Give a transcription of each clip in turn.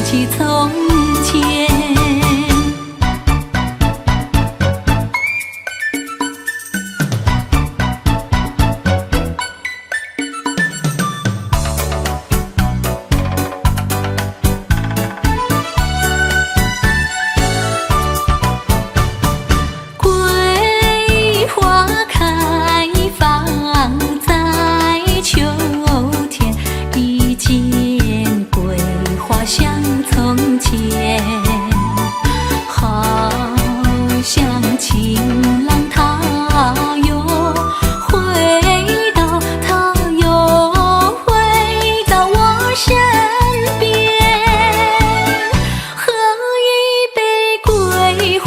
起从前。桂花开放在秋天，一见桂花像从前，好像情郎他又回到，他又回到我身边，喝一杯桂花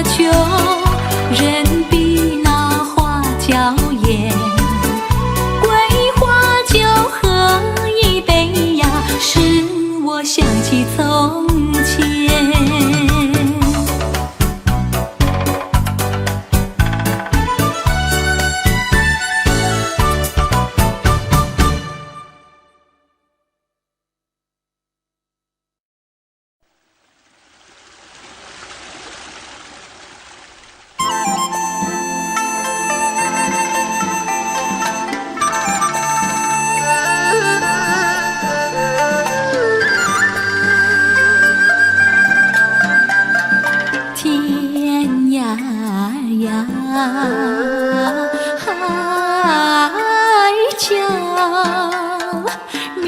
酒，人比那花娇艳。桂花酒喝一杯呀，使我想起从前。天涯呀，海角，迷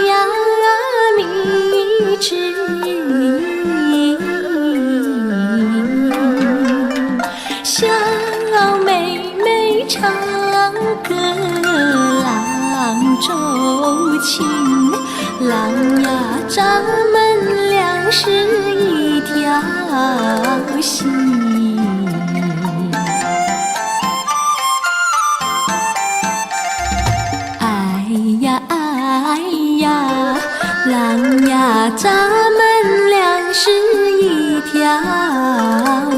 呀迷之音。小妹妹唱歌，郎奏琴，郎呀，咱们俩是一条心。哎呀哎呀，郎呀，咱们俩是一条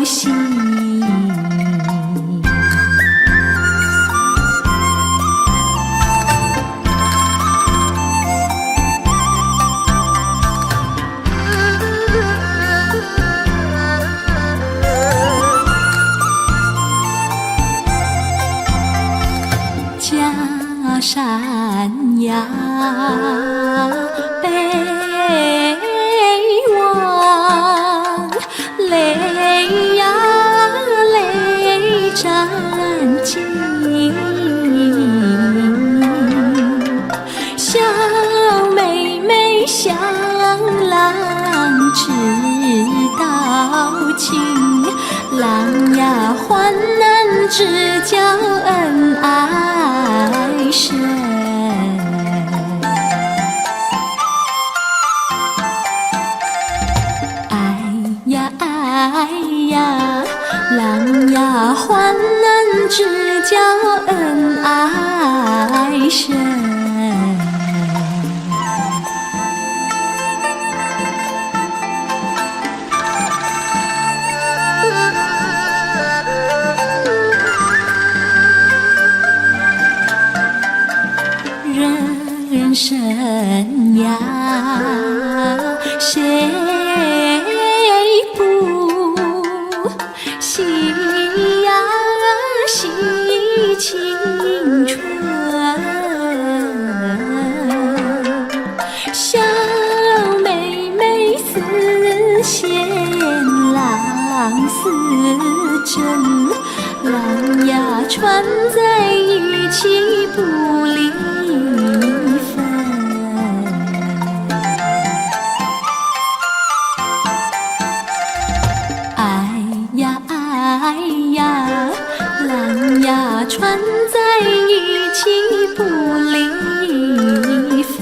心。假山呀，北望，泪呀泪沾襟。小妹妹向郎知道情，郎呀患难只教恩爱深。哎呀哎呀，郎呀患难只教恩爱深。人生呀，谁不惜呀惜青春？小妹妹似线，郎似针，郎呀穿在一起不离分。哎呀哎呀，郎呀穿在一起不离分。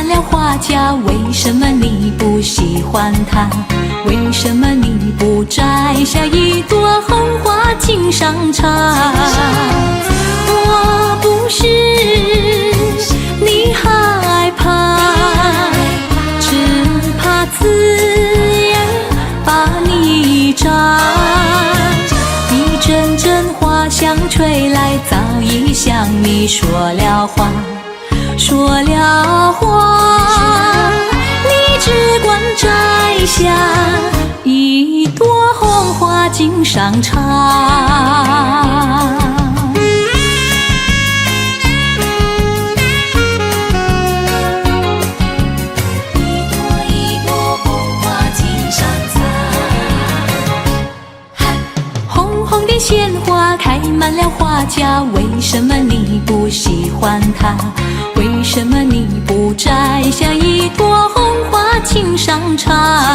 满了花架，为什么你不喜欢它？为什么你不摘下一朵红花锦上插？我不是你害怕，只怕刺眼把你扎。一阵阵花香吹来，早已向你说了话，说了话，你只管摘下一朵红花锦上插。鲜花开满了花架，为什么你不喜欢它？为什么你不摘下一朵红花锦上插？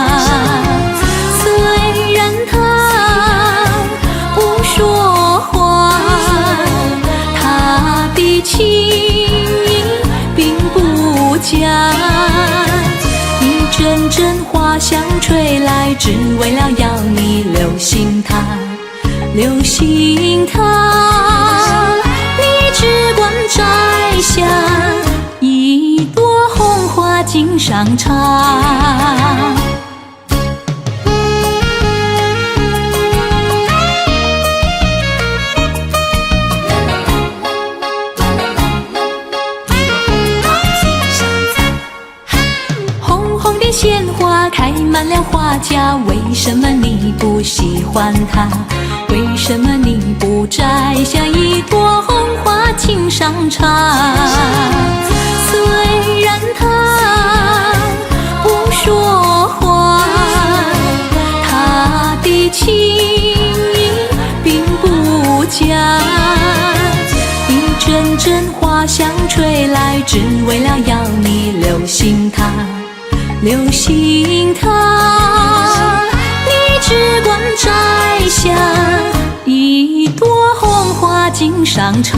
虽然它不说话，它的情意并不假。一阵阵花香吹来，只为了要你留心它，留心它，你只管摘下一朵红花锦上插。红红的鲜花开满了花架，为什么你不喜欢它？为什么你不摘下一朵红花锦上插？虽然它不说话，它的情意并不假。一阵阵花香吹来，只为了要你留心它，留心它，你只管摘下一朵红花锦上插。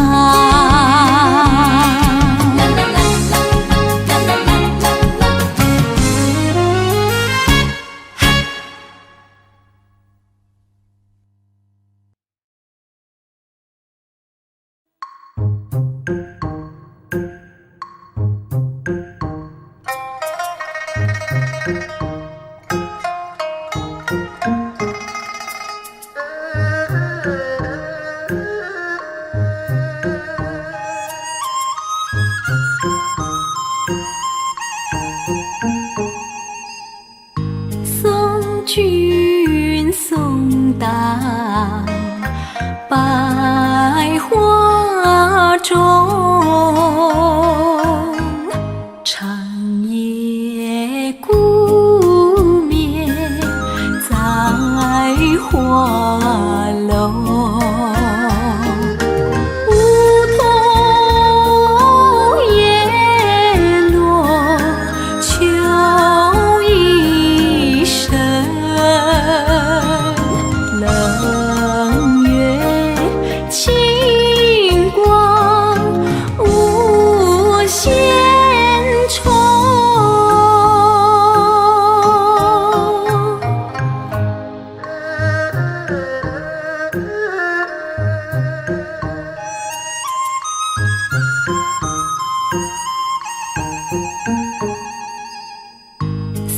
送君送到百花中，长夜孤眠在花楼。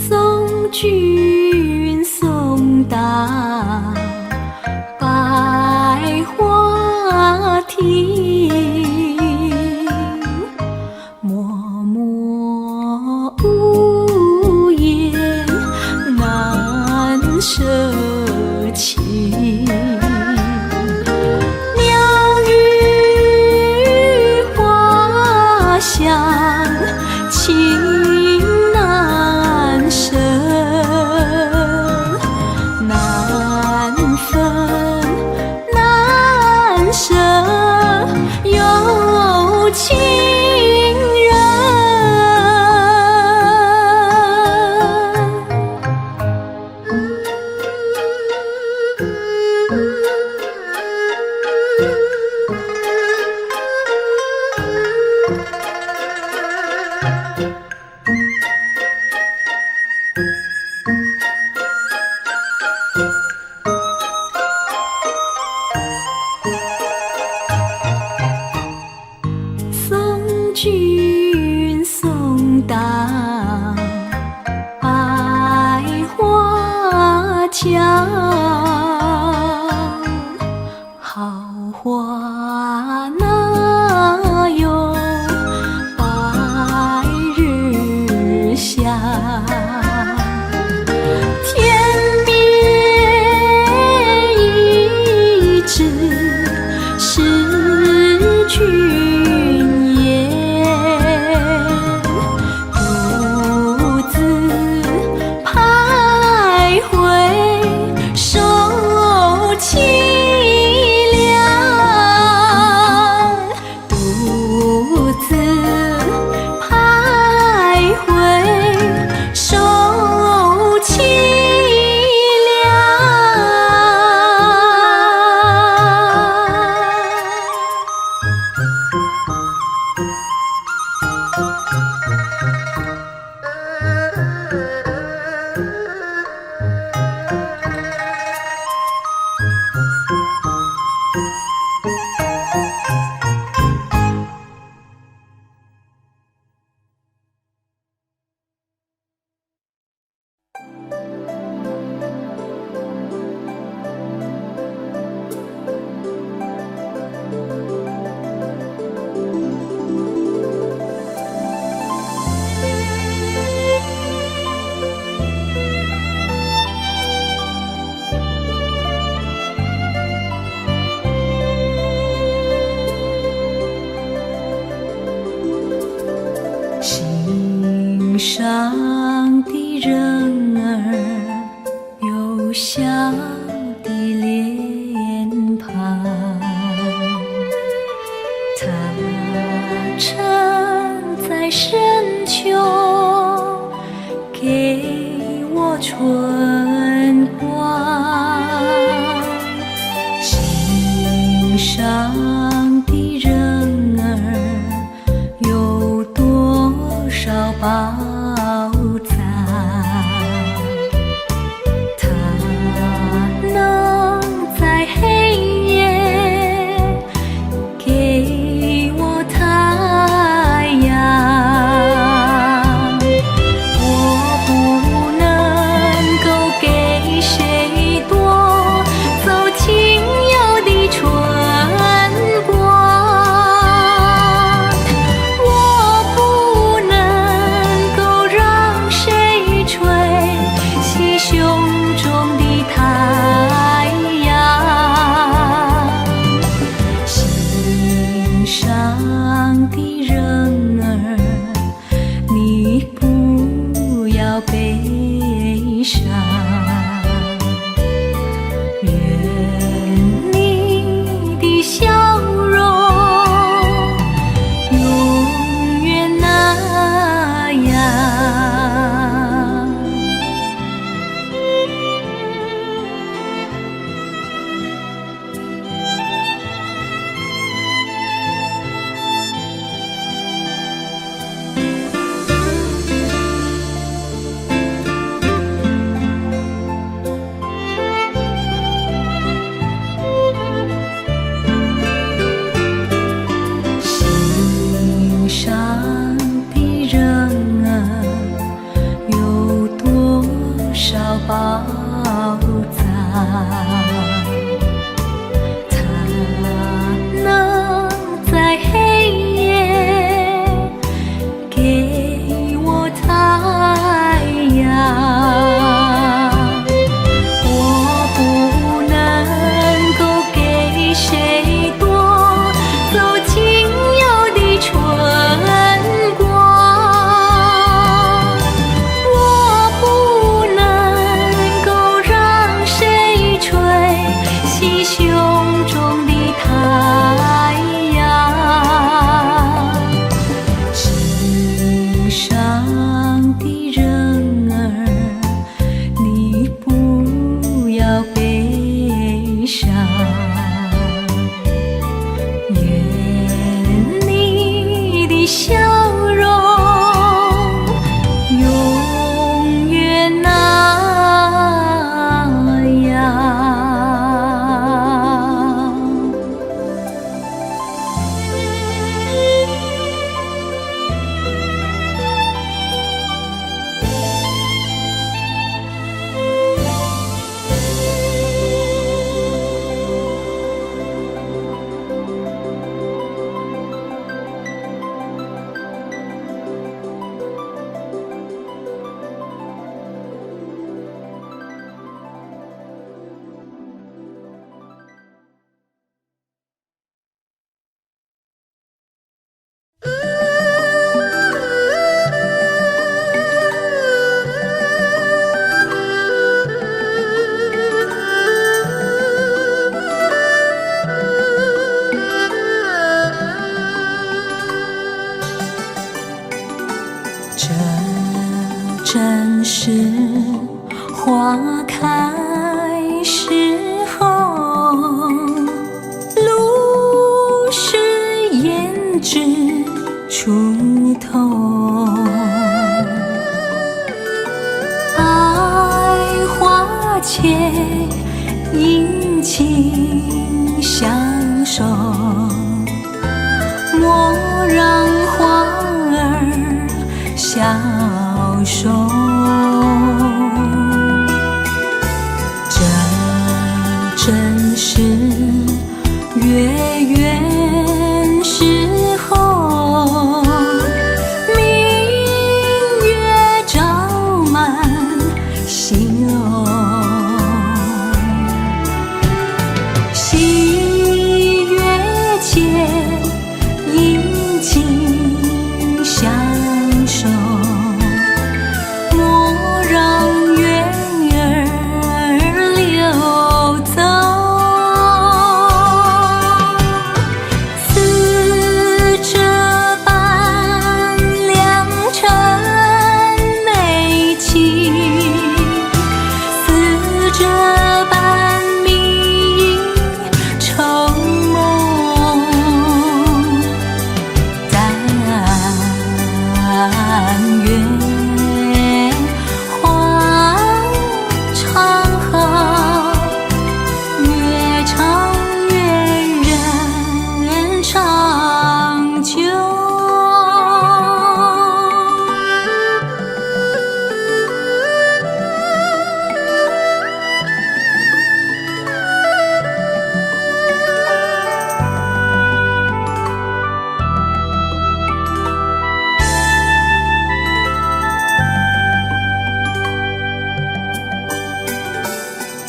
送君送到百花亭，默默无言难舍情。鸟语花香情难舍，天边一直是君颜，独自徘徊受凄凉，独自徘徊受凄凉。心上的人儿有笑的脸庞，他站在深秋给我春光，心上的人儿有多少宝藏，它能在黑夜给我太阳，我不能够给谁夺走轻柔的春光，我不能够让谁吹熄胸中的太阳，心上的人儿，你不要悲伤，愿你的笑容永远那样。正是花开时候，露是胭脂出头。爱花前殷勤相守，莫让花儿消瘦。这正是月圆时候，明月照满心楼。喜悦间殷勤相守，莫让月儿流走。似这般良辰美景，似这般迷影愁梦。但愿花常好，月长圆人长久。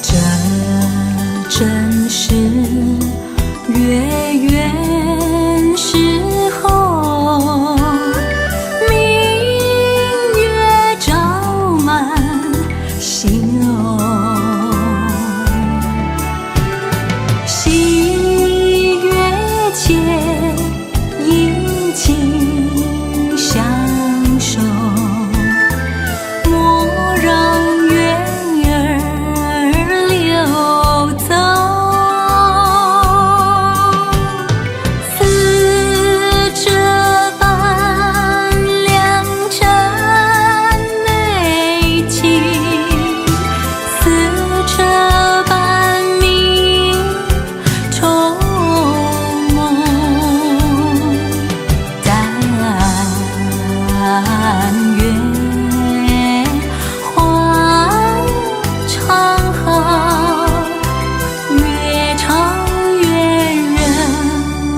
这正是月圆时候，明月照满心楼。喜悦间殷勤相守，莫让月儿流走。似这般良辰美景，似这般迷愁梦。但愿花常好，月长圆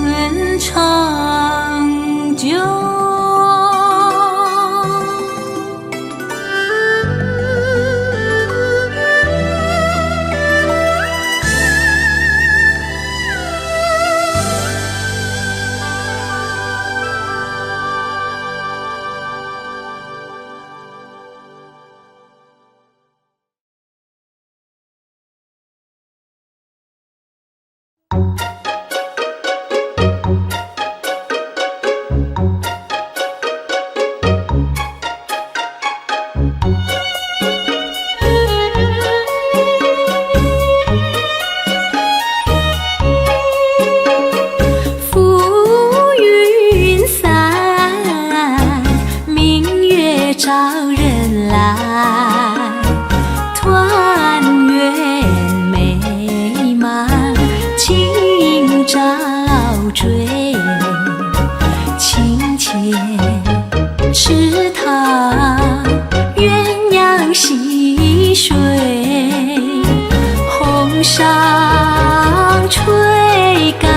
人长久。浮云散，明月照人来，团圆美满今朝追。清浅池塘鸳鸯戏水，红裳吹盖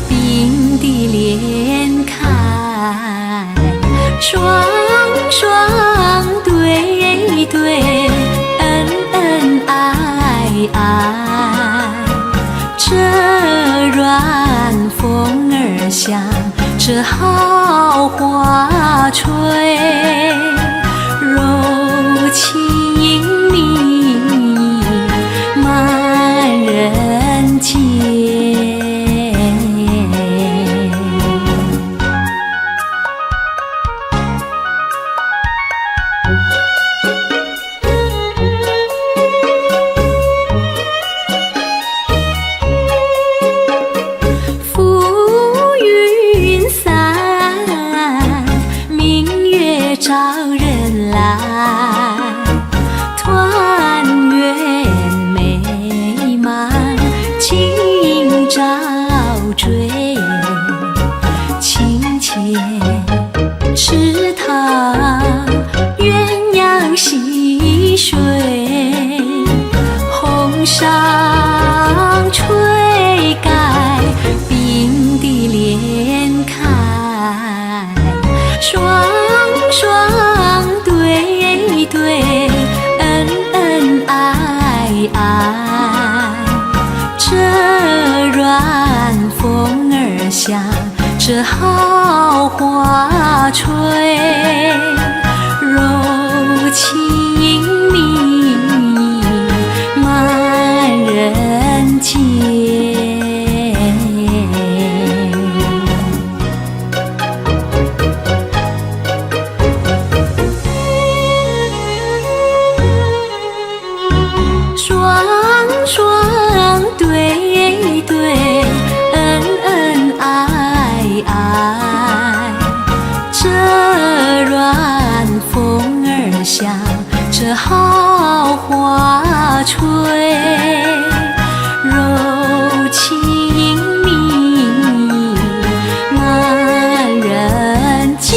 冰滴莲开，双双对对恩恩爱爱。这软风儿响，这好花吹，柔情蜜满人间。溪水，红裳垂盖，冰滴连开，双双对对，恩恩爱爱。这软风儿下，这好花吹，柔情蜜意满人间。双双对对，恩恩爱爱。这软风儿下，这好花吹，柔情蜜意满人间。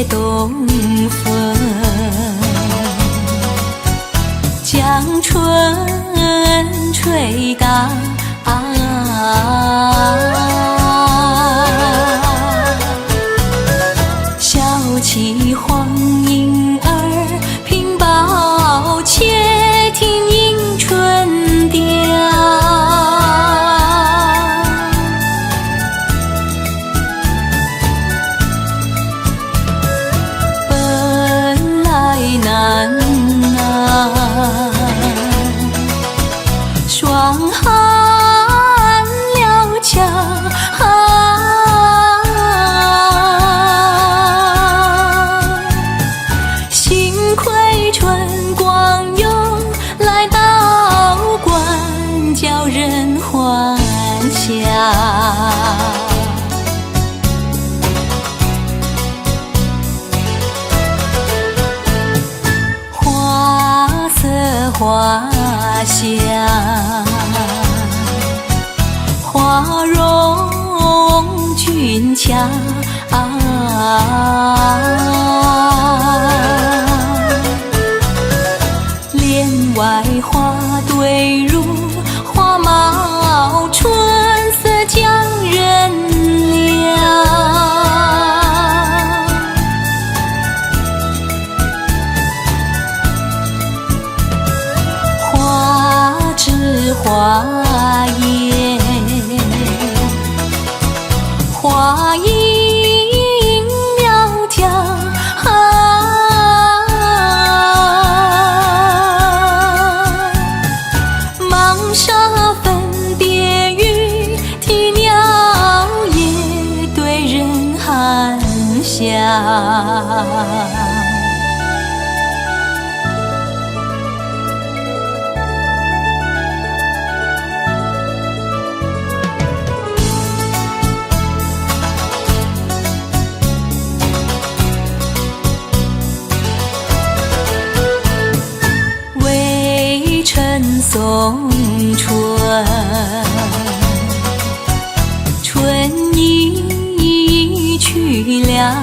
东风将春吹荡，小起黄莺儿屏抱，且听迎春调。难啊，霜寒了墙，幸亏春光涌来到关，叫人还乡。花香，花容俊俏，帘外花对入，花帽春色将人撩。花叶，花影苗条，忙沙分别语，啼鸟也对人含笑。送春，春已去了，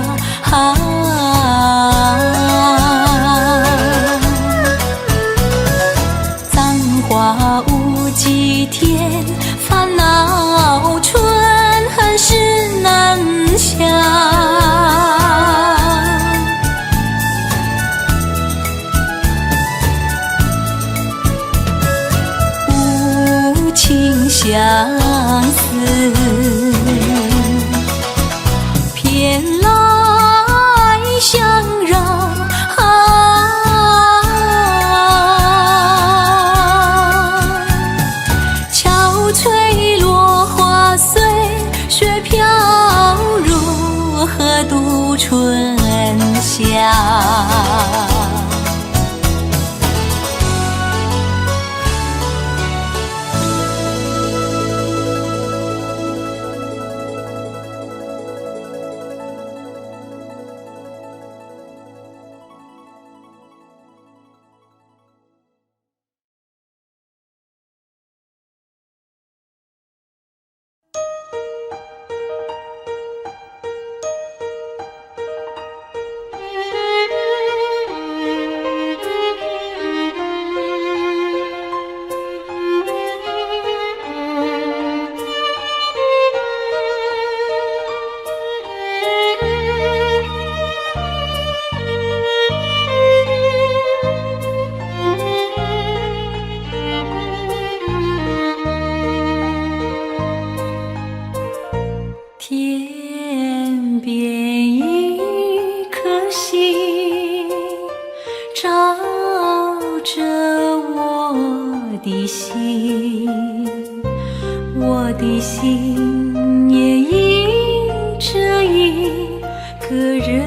簪花无几天，烦恼春恨事难消。情相思天边一颗星，照着我的心，我的心也因着一个人。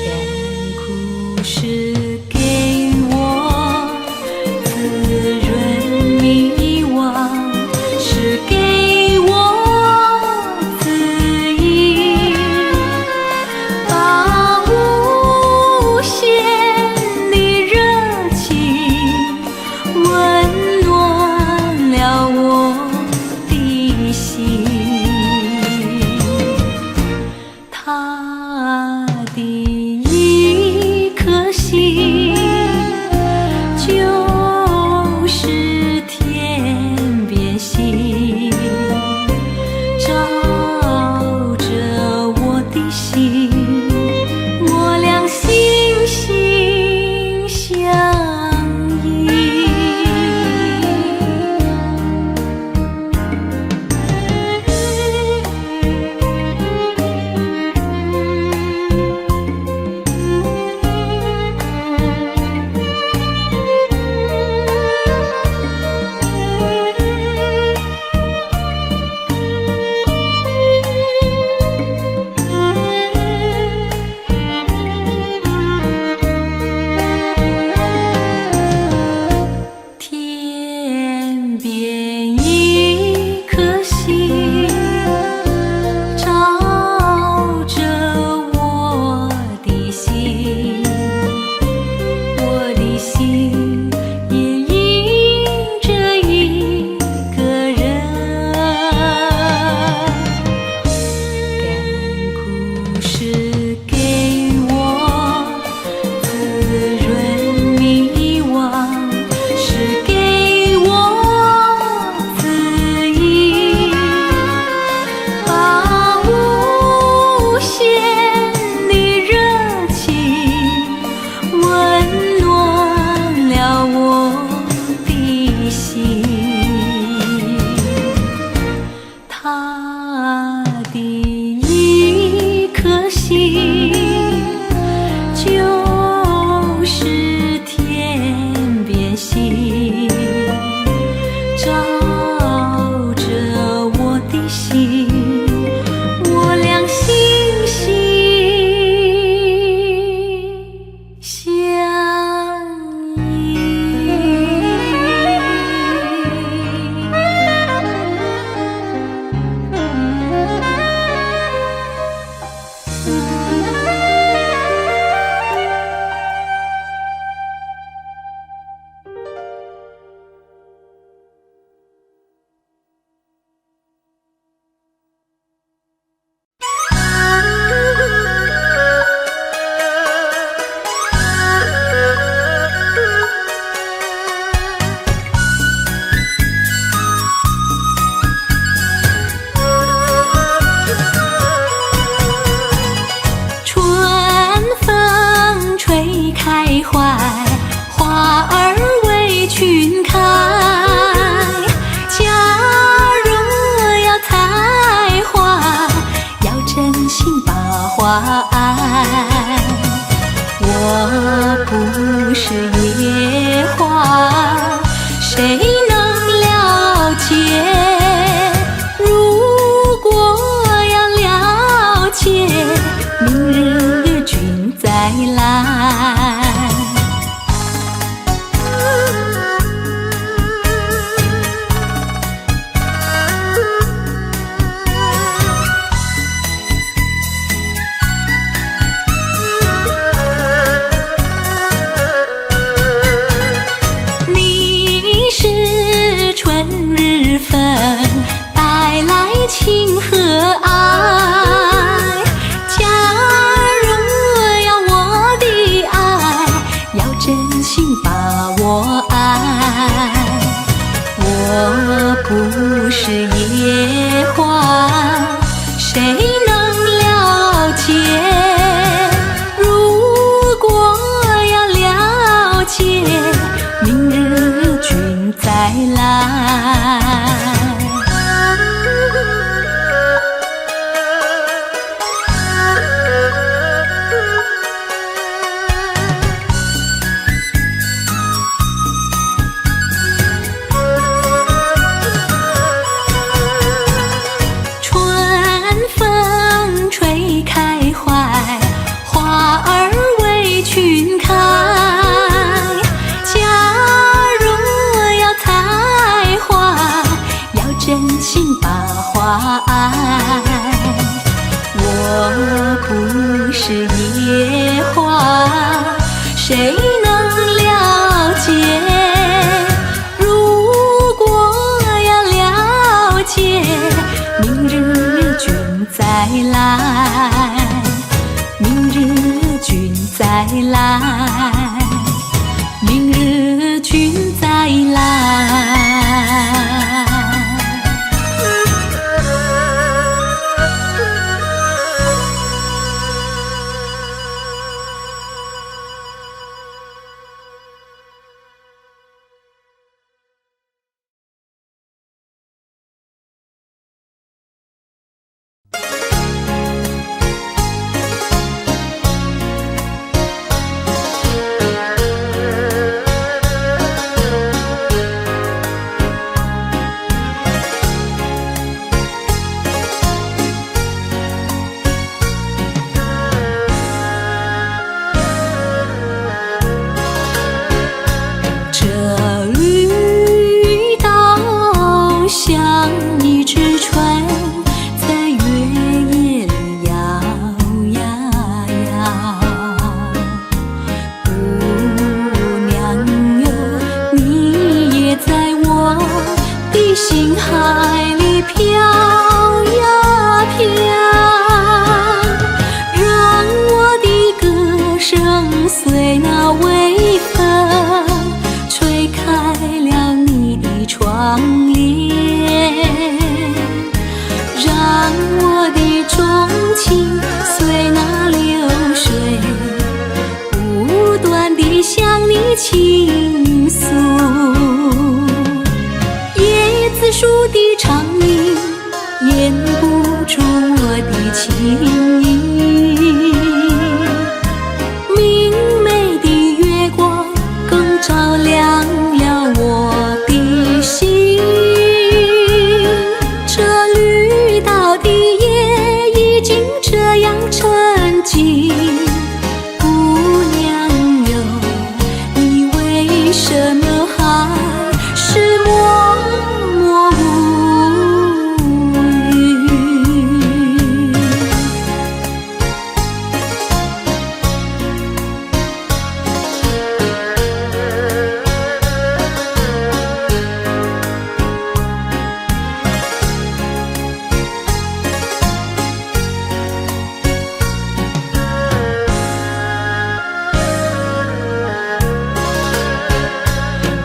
甘苦是给我滋润迷惘，是给我指引，把无限的热情温暖了我的心。他的一颗心就是天边星，照着我的心，我俩心心相印。天边一颗星，照着我的心，我的心也因着一个人。甘苦是给我滋润迷惘，是给我指引，把无限的热情温暖了我的心。他的一颗心就是天边星，照着我的心，我俩心心相印。春风吹开怀，花儿为群开。假若要采花，要真心把花爱。我不是野花，谁能了解？如果要了解，明日君再来。你是春日风，带来情和爱。假若要我的爱，要真心把我爱。我不是野花，谁能了解？如果要了解，明日君再来。心把花爱。我不是野花，谁能了解？如果要了解，明日君再来，明日君再来，明日君再来。心海里飘呀飘，让我的歌声随那微风吹开了你的窗帘，让我的钟情随那流水不断地向你倾诉。树的长鸣掩不住我的情意，明媚的月光更照亮了我的心。这绿岛的夜已经这样沉静，姑娘哟，你为什么还是默默无语？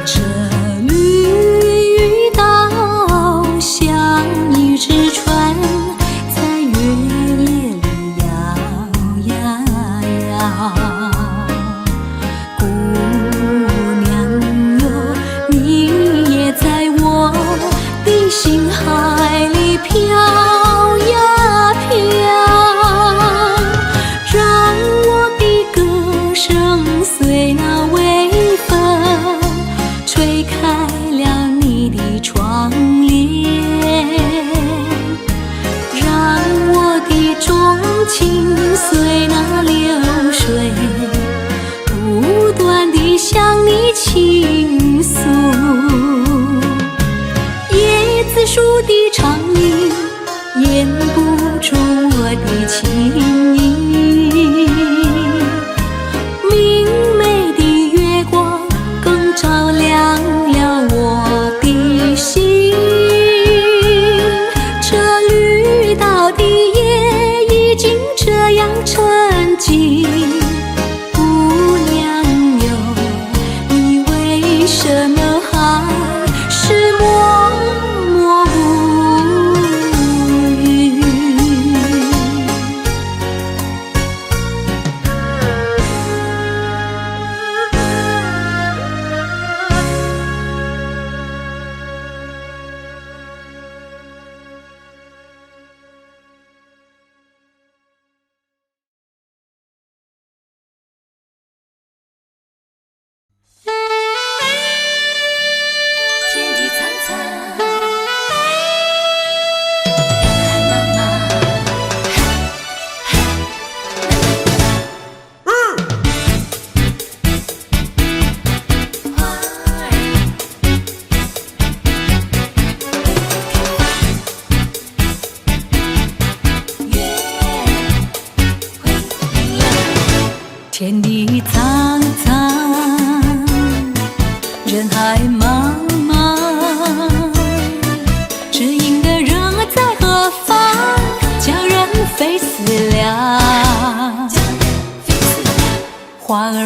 这绿岛像一只船，在月夜里摇呀摇。姑娘哟，你也在我的心海里飘呀飘，让我的歌声随那微风吹开了你的窗帘，让我的钟情随那流水不断地向你倾诉。椰子树的长鸣掩不住我的情意，明媚的月光更照亮了我的心。这绿岛的夜已经这样沉静，姑娘哟，你为什么还是默默无语？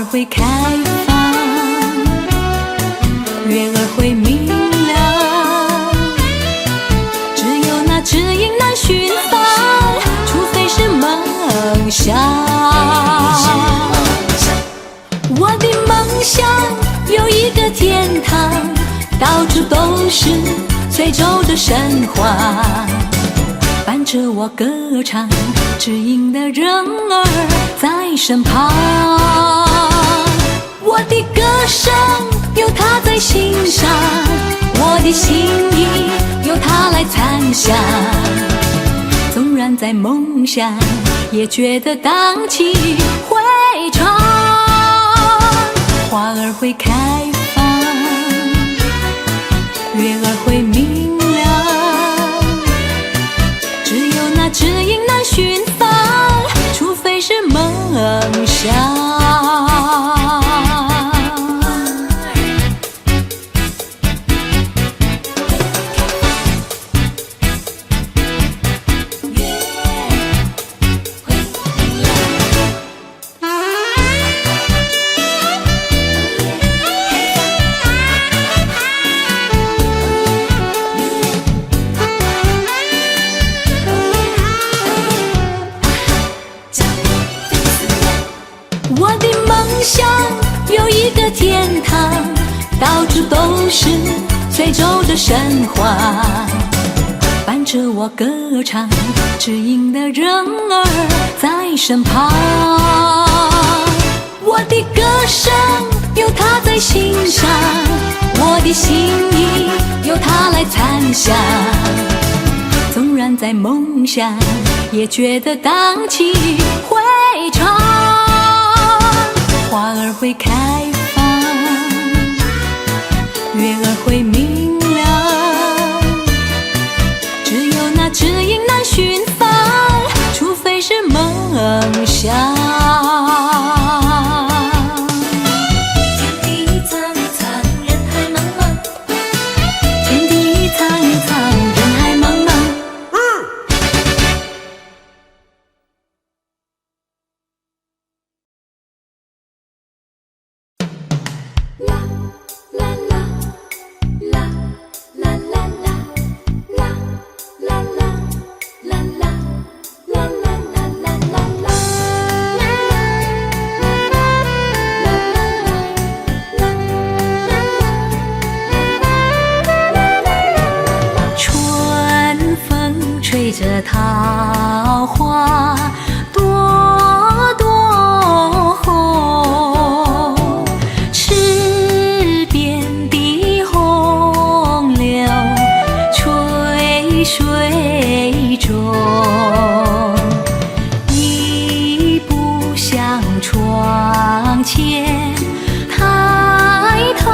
儿会开放，月儿会明亮，只有那知音难寻访，除非是梦想。我的梦想有一个天堂，到处都是随州的神话，伴着我歌唱，知音的人儿在身旁。我的歌声有他在心上，我的心意由他来参详。纵然在梦乡，也觉得荡气回肠。花儿会开放，月儿会明亮，只有那知音难寻访，除非是梦想。我的梦想有一个天堂，到处都是随州的神话，伴着我歌唱，知音的人儿在身旁。我的歌声有他在心上，我的心意由他来参详。纵然在梦乡，也觉得荡气回肠。花儿会开放，月儿会明亮，只有那知音难寻访，除非是梦想。天地苍苍，人海茫茫，天地苍苍，人海茫茫。春风吹着桃花朵朵红，池边的洪流吹水中，一步向窗前抬头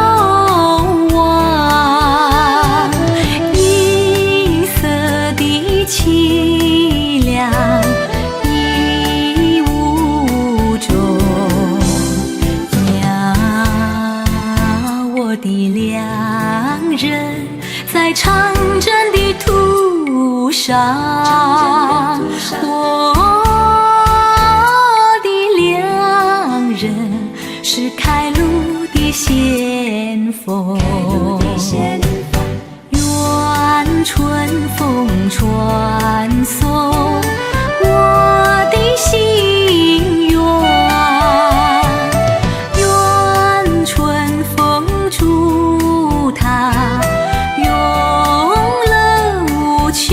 望，银色的凄凉一无中。呀，我的良人在长征的途上，我的良人是开路的先锋。愿春风传送我的心愿，愿春风祝他永乐无穷。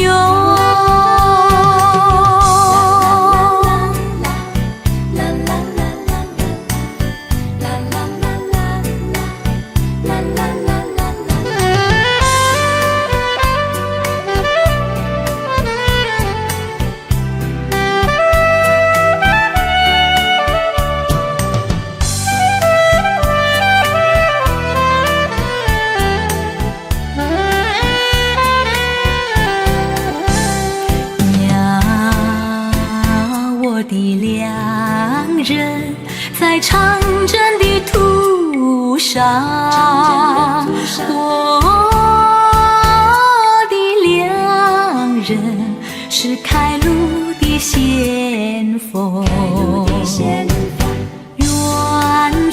的良人在长征的途上，我的良人是开路的先锋。愿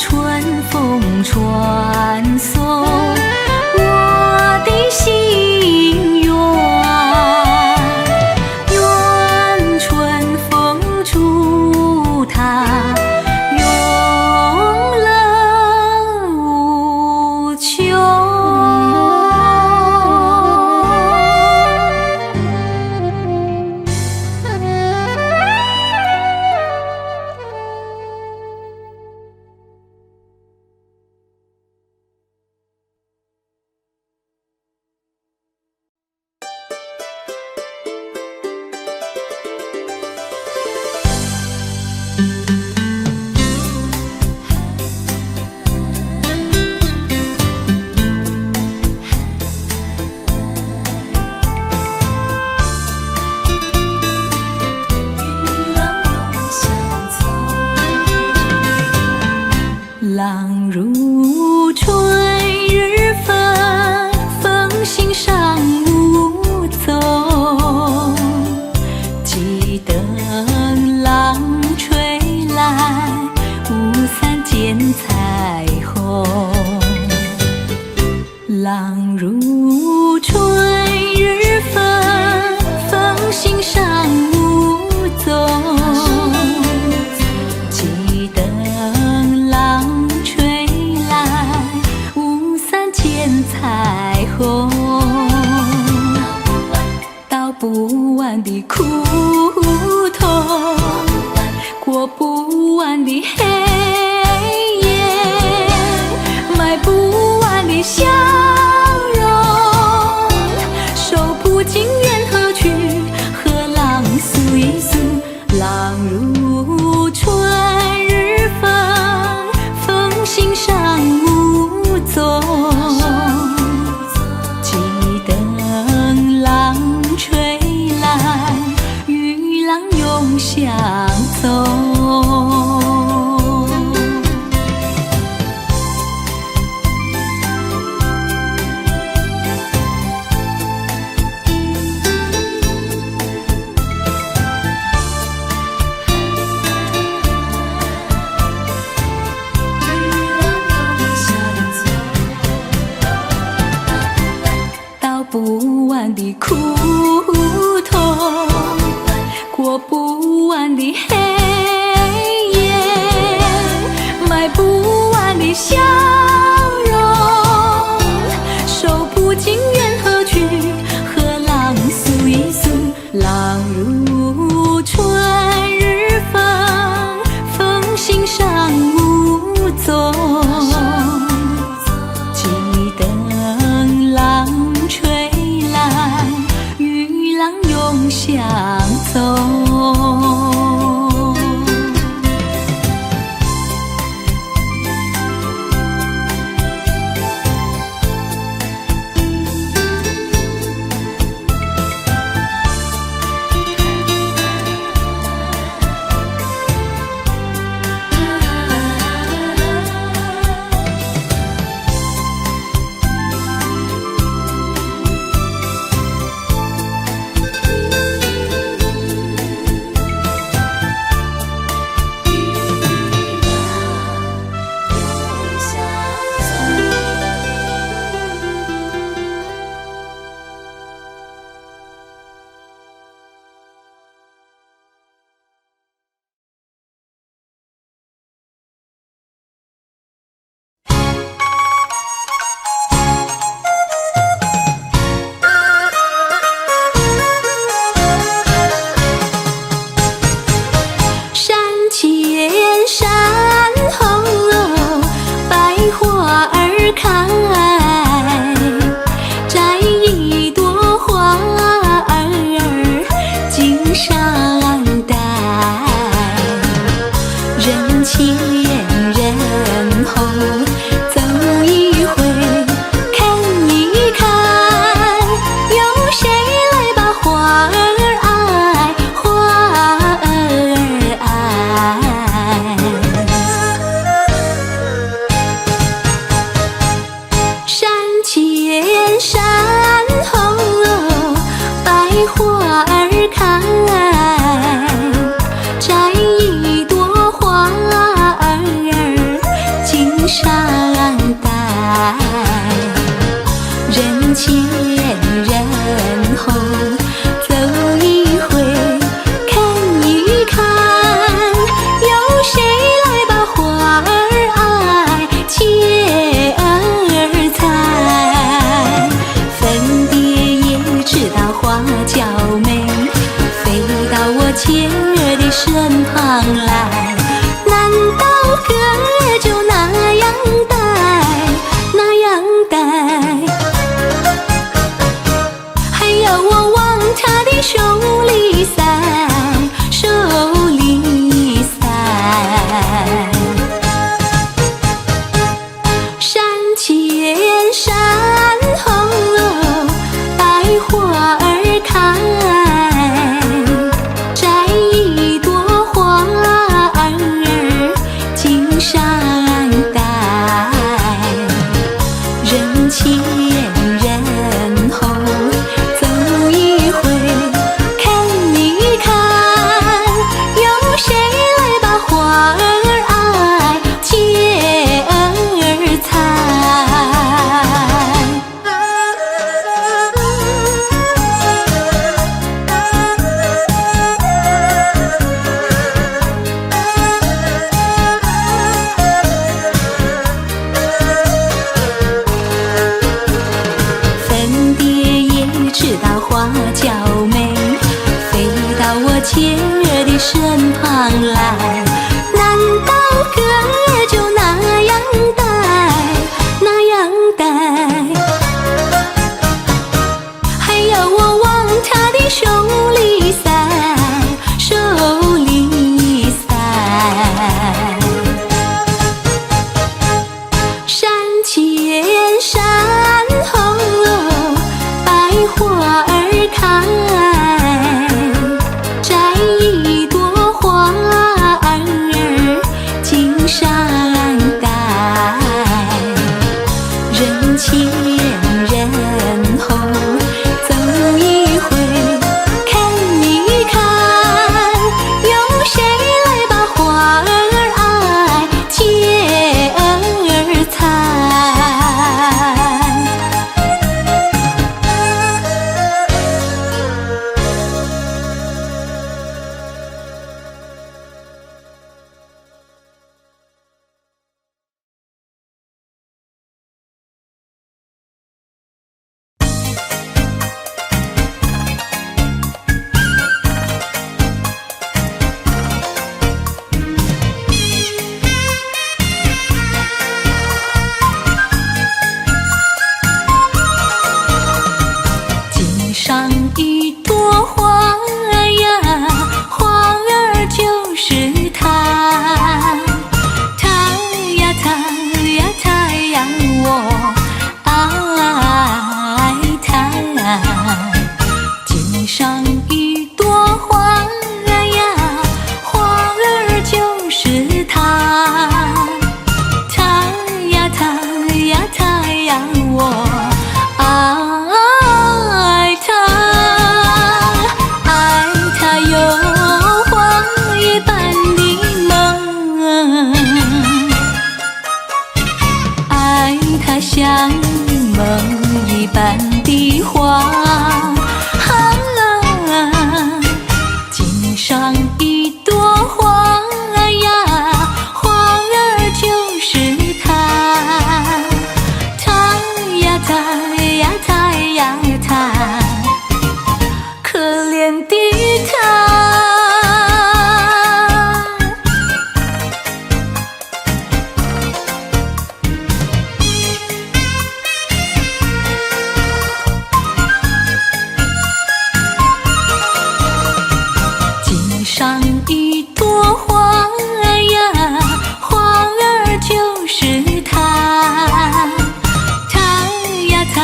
不完的苦痛，过不完的黑夜，买不完的笑容，手不尽缘何去，和浪诉一诉。浪如春日风，风心上无踪，记得浪吹来，与浪永相踪。上一朵花呀，花儿就是它。它呀它呀它呀，我爱它。肩上一朵花呀，花儿就是它。它呀它呀它呀，我爱它。爱它有花一般的梦，爱它像梦一般的花。肩上一朵花呀，花儿就是它。它呀它呀它呀它，可怜的它。肩上一朵花呀，花儿就是它。它呀它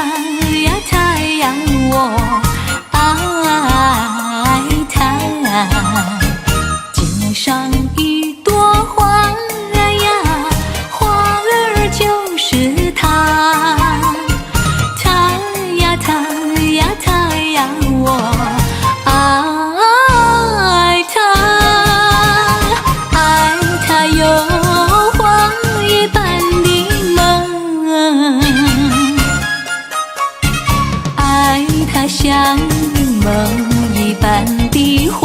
呀它呀，我爱它。肩上一朵花呀，花儿就是它。它呀它呀它呀，我爱它。爱它有花一般的梦，爱它像梦一般的花。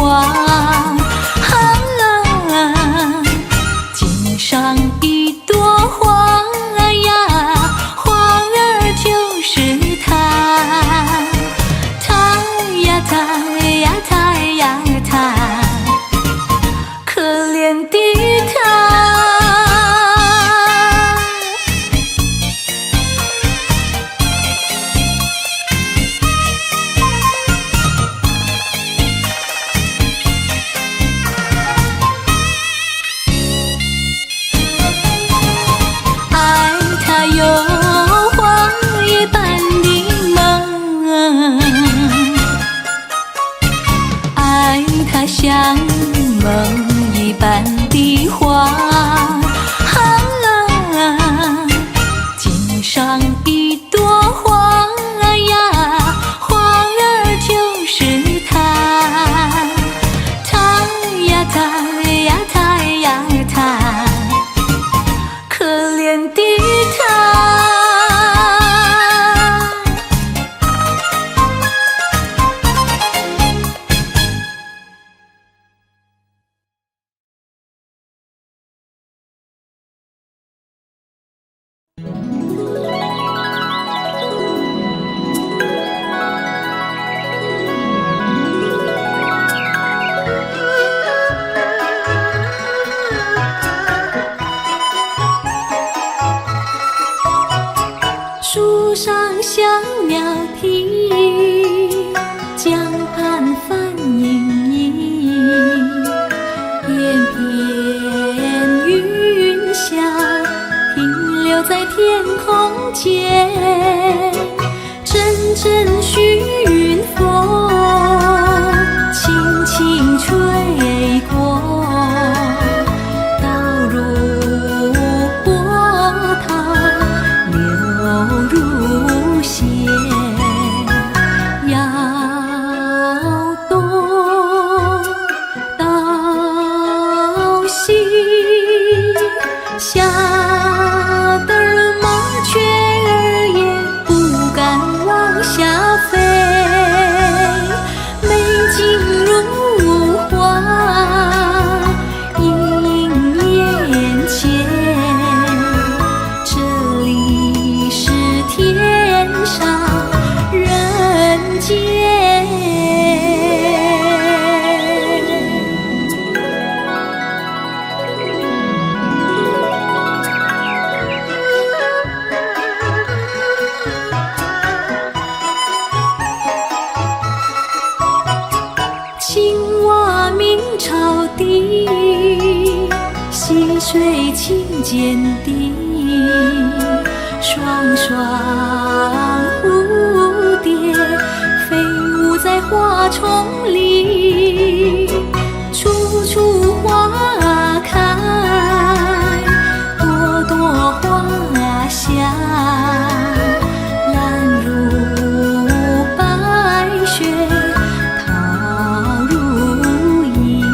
肩上一朵花呀，花儿就是它。它呀它呀它呀它，可怜的它。爱它有花一般的梦，爱它像梦一般的花。肩上一朵花呀，花儿就是它。它呀它呀它呀它，可怜的它。树上小鸟啼，江畔帆盈盈。片片云霞停留在天空间，阵阵眩晕风轻轻吹过，倒入波涛，流入血。要东到西，吓得麻雀儿也不敢往下飞。水轻见底，双双蝴蝶飞舞在花丛里，处处花开，朵朵花香，蓝如白雪，桃如意。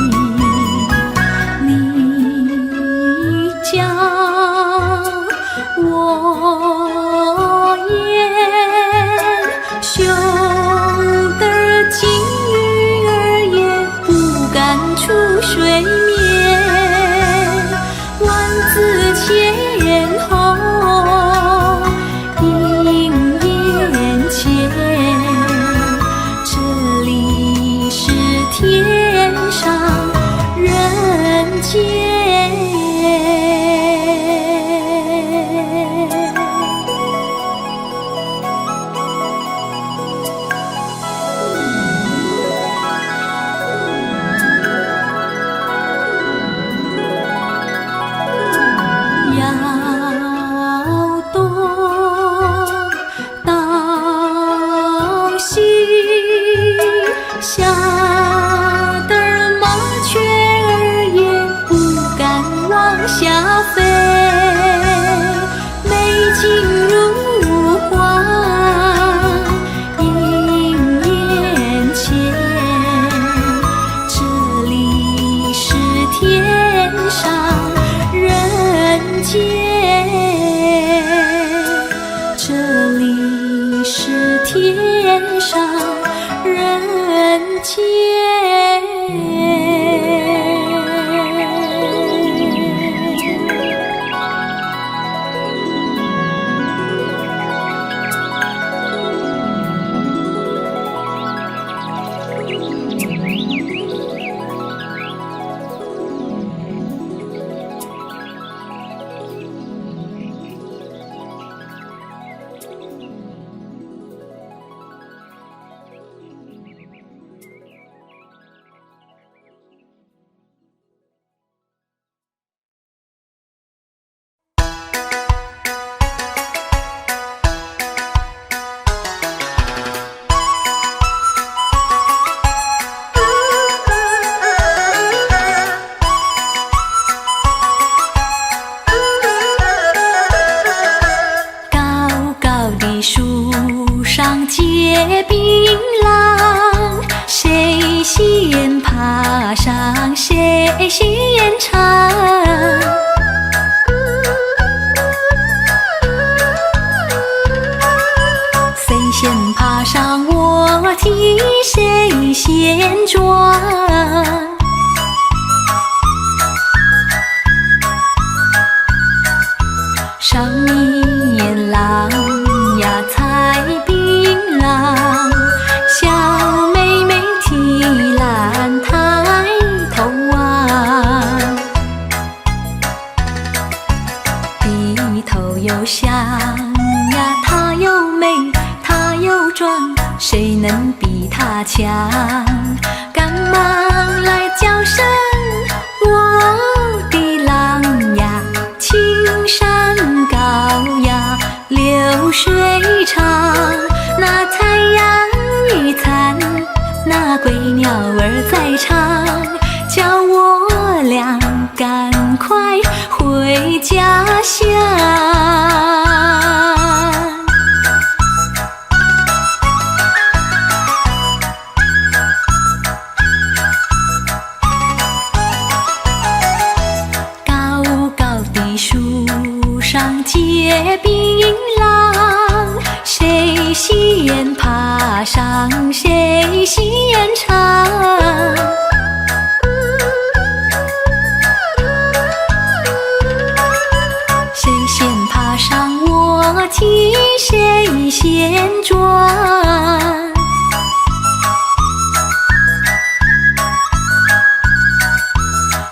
你教我言，羞得金鱼儿也不敢出水面，万紫千红映眼前，这里是天上人间。要东到西，吓得麻雀儿也不敢往下飞，美景如画映眼前，这里是天上人间，这里是天上人间。树上结槟榔，谁先爬上谁先尝。谁先爬上我替谁先装。上面郎呀采槟榔，小妹妹提篮抬头望，低头又想呀，她又美，她又壮，谁能比她强？赶忙来叫声我的郎呀，青山高呀，流水长，那太阳一灿，那归鸟儿在唱，叫我俩赶快回家乡。高高的树上结槟榔，谁先爬上谁先尝。谁先爬上我替谁先装。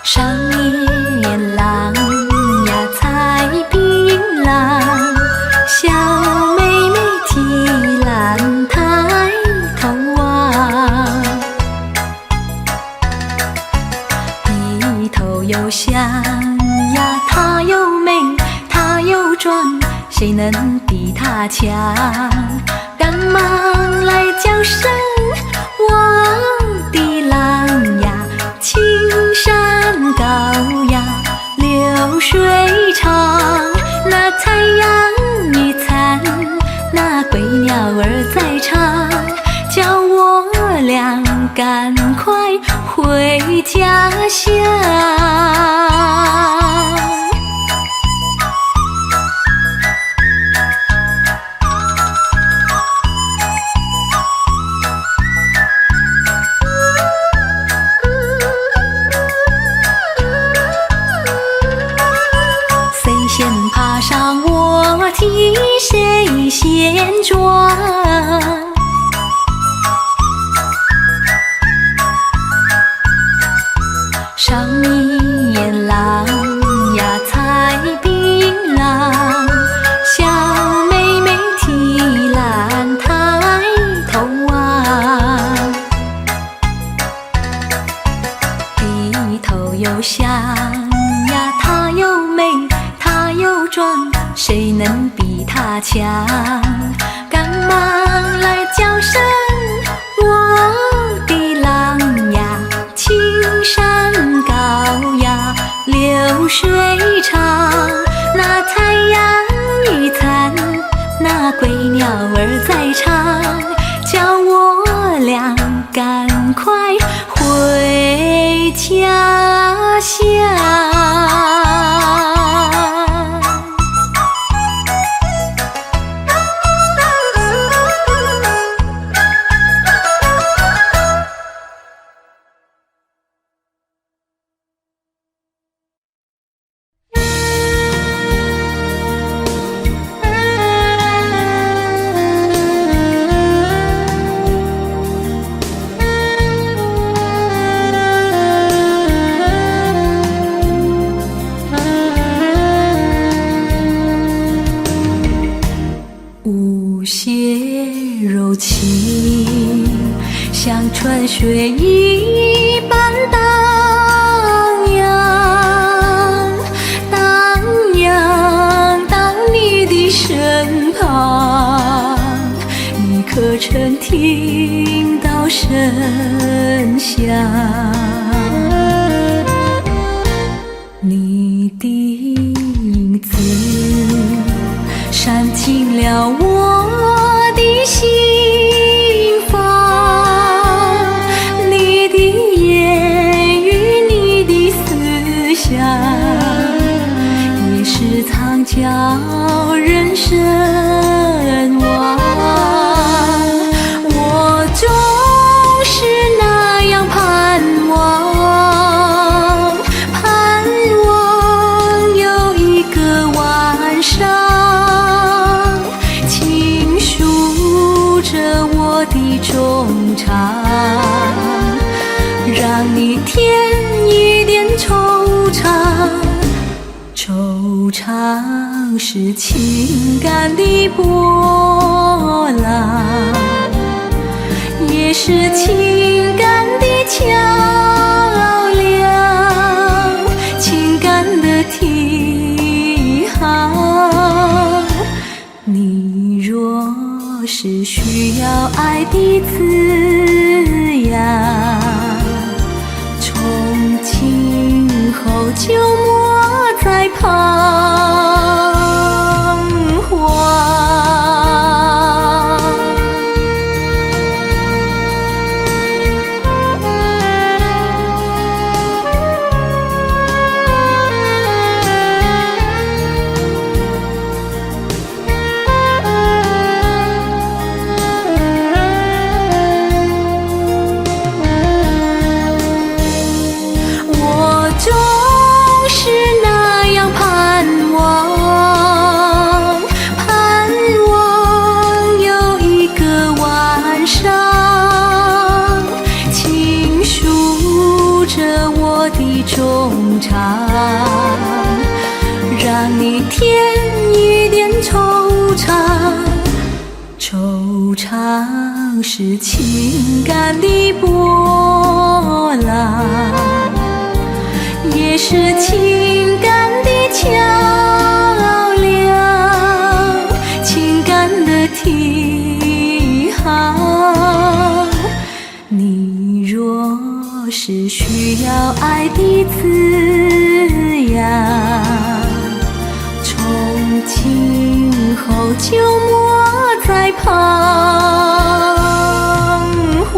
上面郎呀采槟榔，小妹妹提篮抬头望，低头又想呀，她又美，她又壮，谁能比她强？赶忙来叫声我的郎呀，青山高呀，流水长，那残阳一残，那归鸟儿在唱，叫我俩赶快回家乡。谁先爬上我梯，谁先撞？上面郎呀采槟榔，小妹妹提篮抬头望，低头又想呀，她又美，她又壮，谁能比她强？赶忙来叫声我的郎呀，青山高呀，流水长，那残阳一残，那归鸟儿在唱，叫我俩赶快回家乡。舞鞋柔情，像春雪一般荡漾，荡漾到你的身旁，一刻曾听到声响，你的影子闪进了我的心房，你的言语，你的思想，也是常叫人神往。我总是那样盼望，盼望有一个晚上，我的衷肠，让你添一点惆怅。惆怅是情感的波浪，也是情感的桥梁，情感的提航。你若是需要爱的滋养，从今后就莫再彷徨。衷肠，让你添一点惆怅。惆怅是情感的波浪，也是情感的是需要爱的滋养，从今后就莫再彷徨。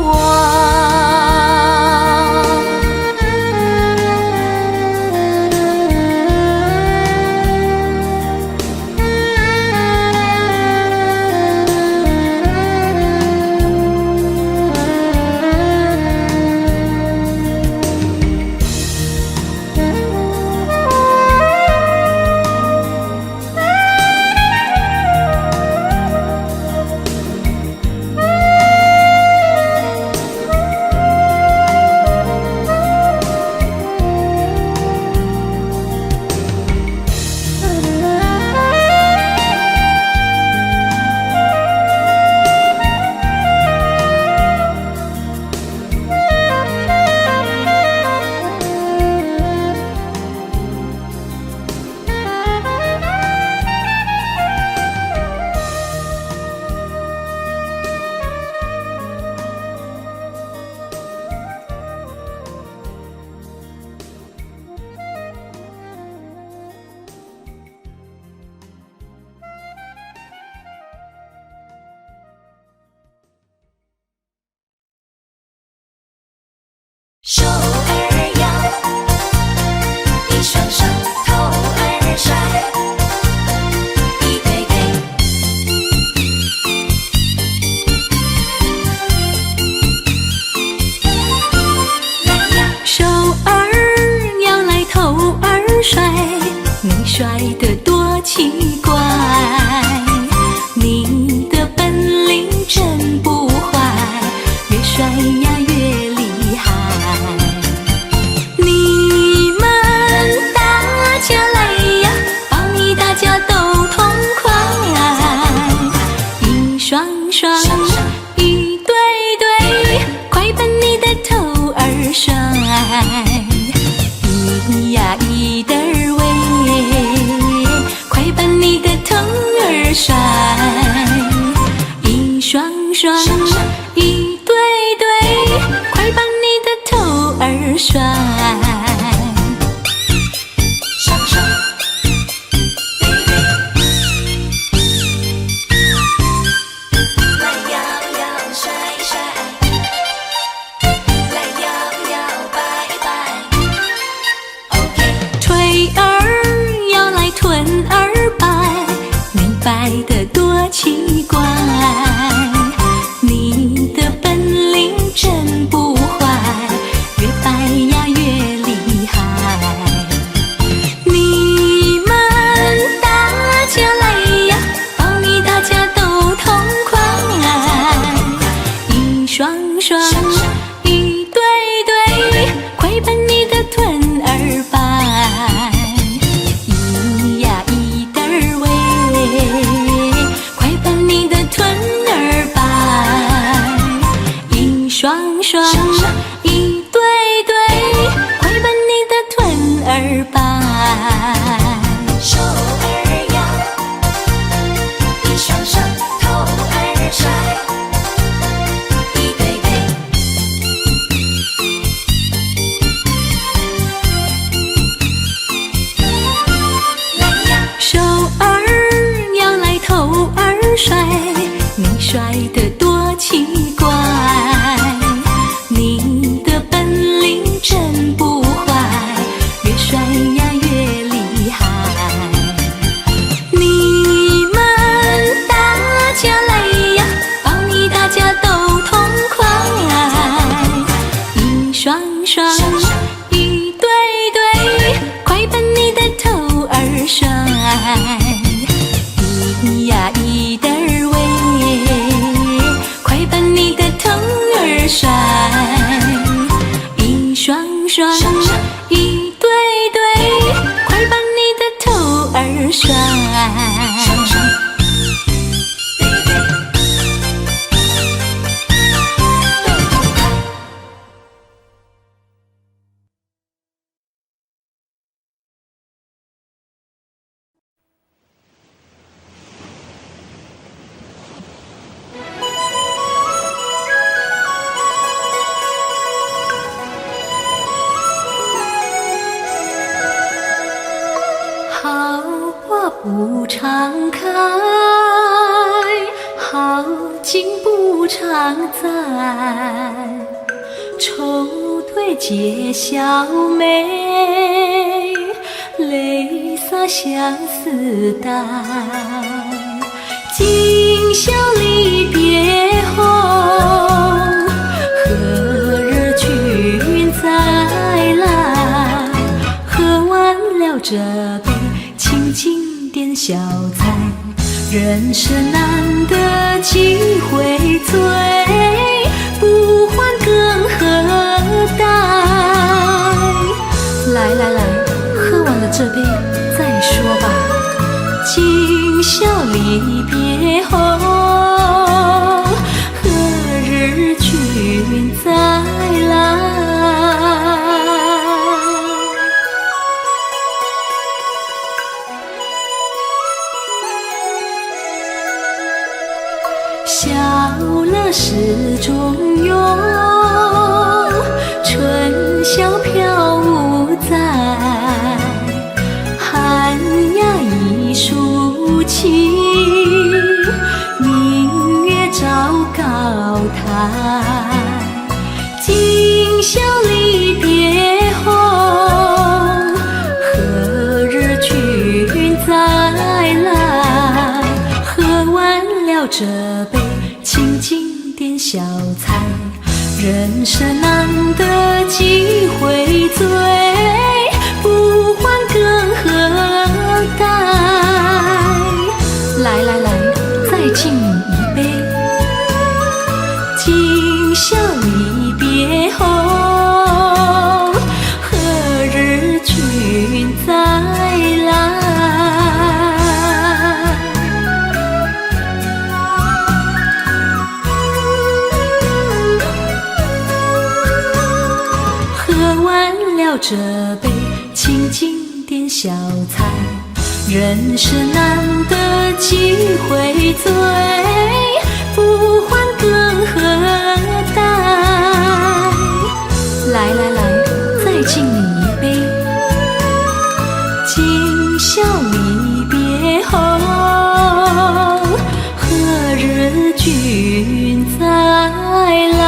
手儿摇，一双双头儿甩，一对对。来呀，手儿摇来头儿甩，你甩得多奇怪，你的本领真不坏，越甩呀越厉害。你们大家来呀，帮你大家都痛快，一双双，一对对，快把你的头儿甩，一呀一的儿喂，快把你的头儿甩，一双双，一对对，快把你的头儿甩。双双，对对。来摇摇甩甩，来摇摇摆摆。OK。腿儿摇来臀儿摆，你摆得多奇怪，你的本领真不坏，越摆呀越厉害。你们大家来呀，帮你大家都痛快，一双双，一对对，快把你的臀儿摆，一呀一的儿喂，快把你的臀儿摆，一双双，一对对，快把你的臀儿摆。手儿摇，一双双头儿甩，一对对。来呀，手儿摇来头儿甩，你甩得多奇怪，你的本领真不坏，越甩呀越厉害。你们大家来呀，帮你大家都痛快，一双双，一对对，快把你的头儿甩，一呀一的儿喂，快把你的头儿甩，一双双，一对对，快把你的头儿甩。双双，对对。都痛快。常在，愁对解笑眉，泪洒相思带。今宵离别后，何日君再来？喝完了这杯清静点小菜，人生难得几回醉，不欢更何待？来来来，喝完了这杯再说吧。今宵离别后，何日君再来？笑了始终有，春宵飘无在。寒鸦一树起，明月照高台。今宵离别后，何日君再来？喝完了这杯清静点小菜，人生难得几回醉，不欢更何待？来来来，再敬你一杯。今宵离别后，何日君再来？喝完了这杯清静点小菜，人生难得几回醉，不欢更何待？来来来，再敬你一杯。今宵离别后，何日君再来？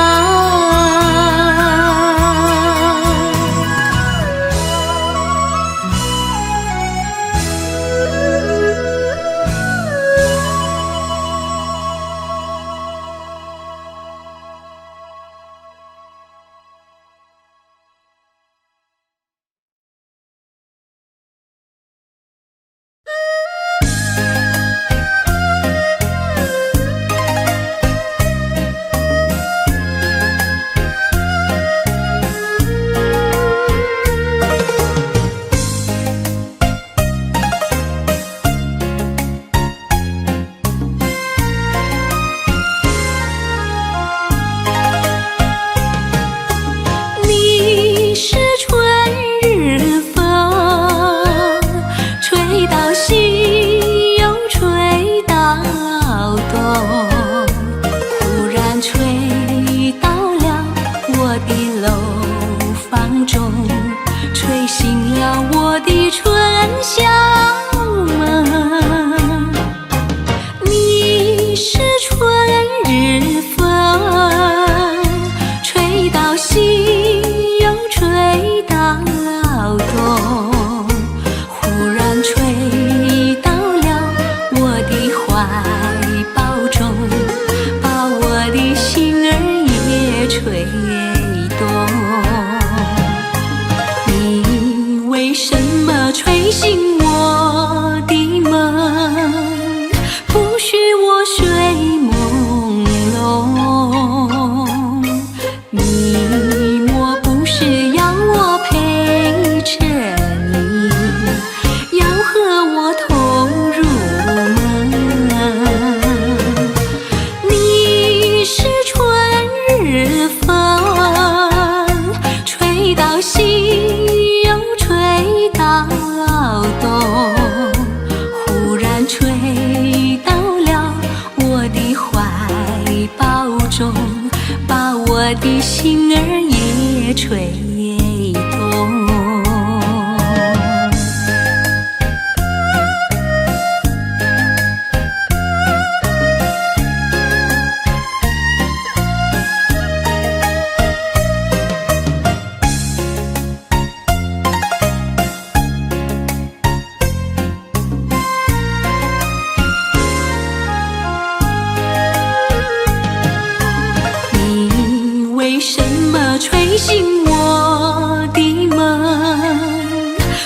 么吹醒我的梦，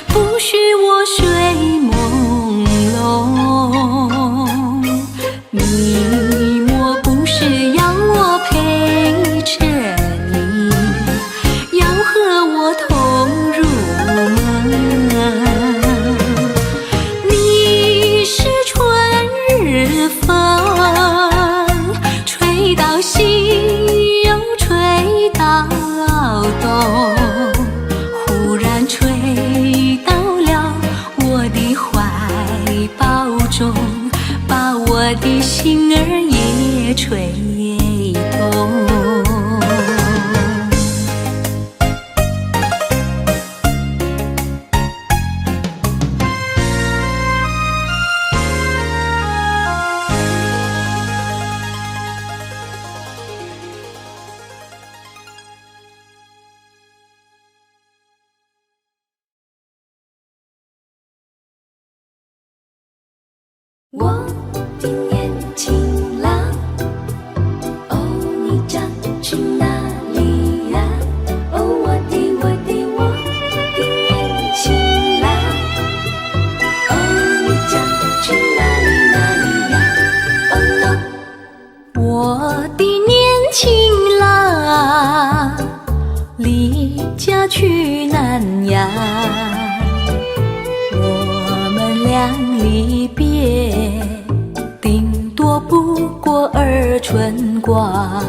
不许我睡朦胧。你莫不是要我陪着你，要和我同入梦。你是春日风，吹到西又吹到东，忽然吹到了我的怀抱中，把我的心儿也吹动。我的年轻郎，哦，你将去哪里呀？哦，我的年轻郎，哦，你将去哪里呀？哦，no。我的年轻郎，离家去南呀，我们俩离别，顶多不过2春光。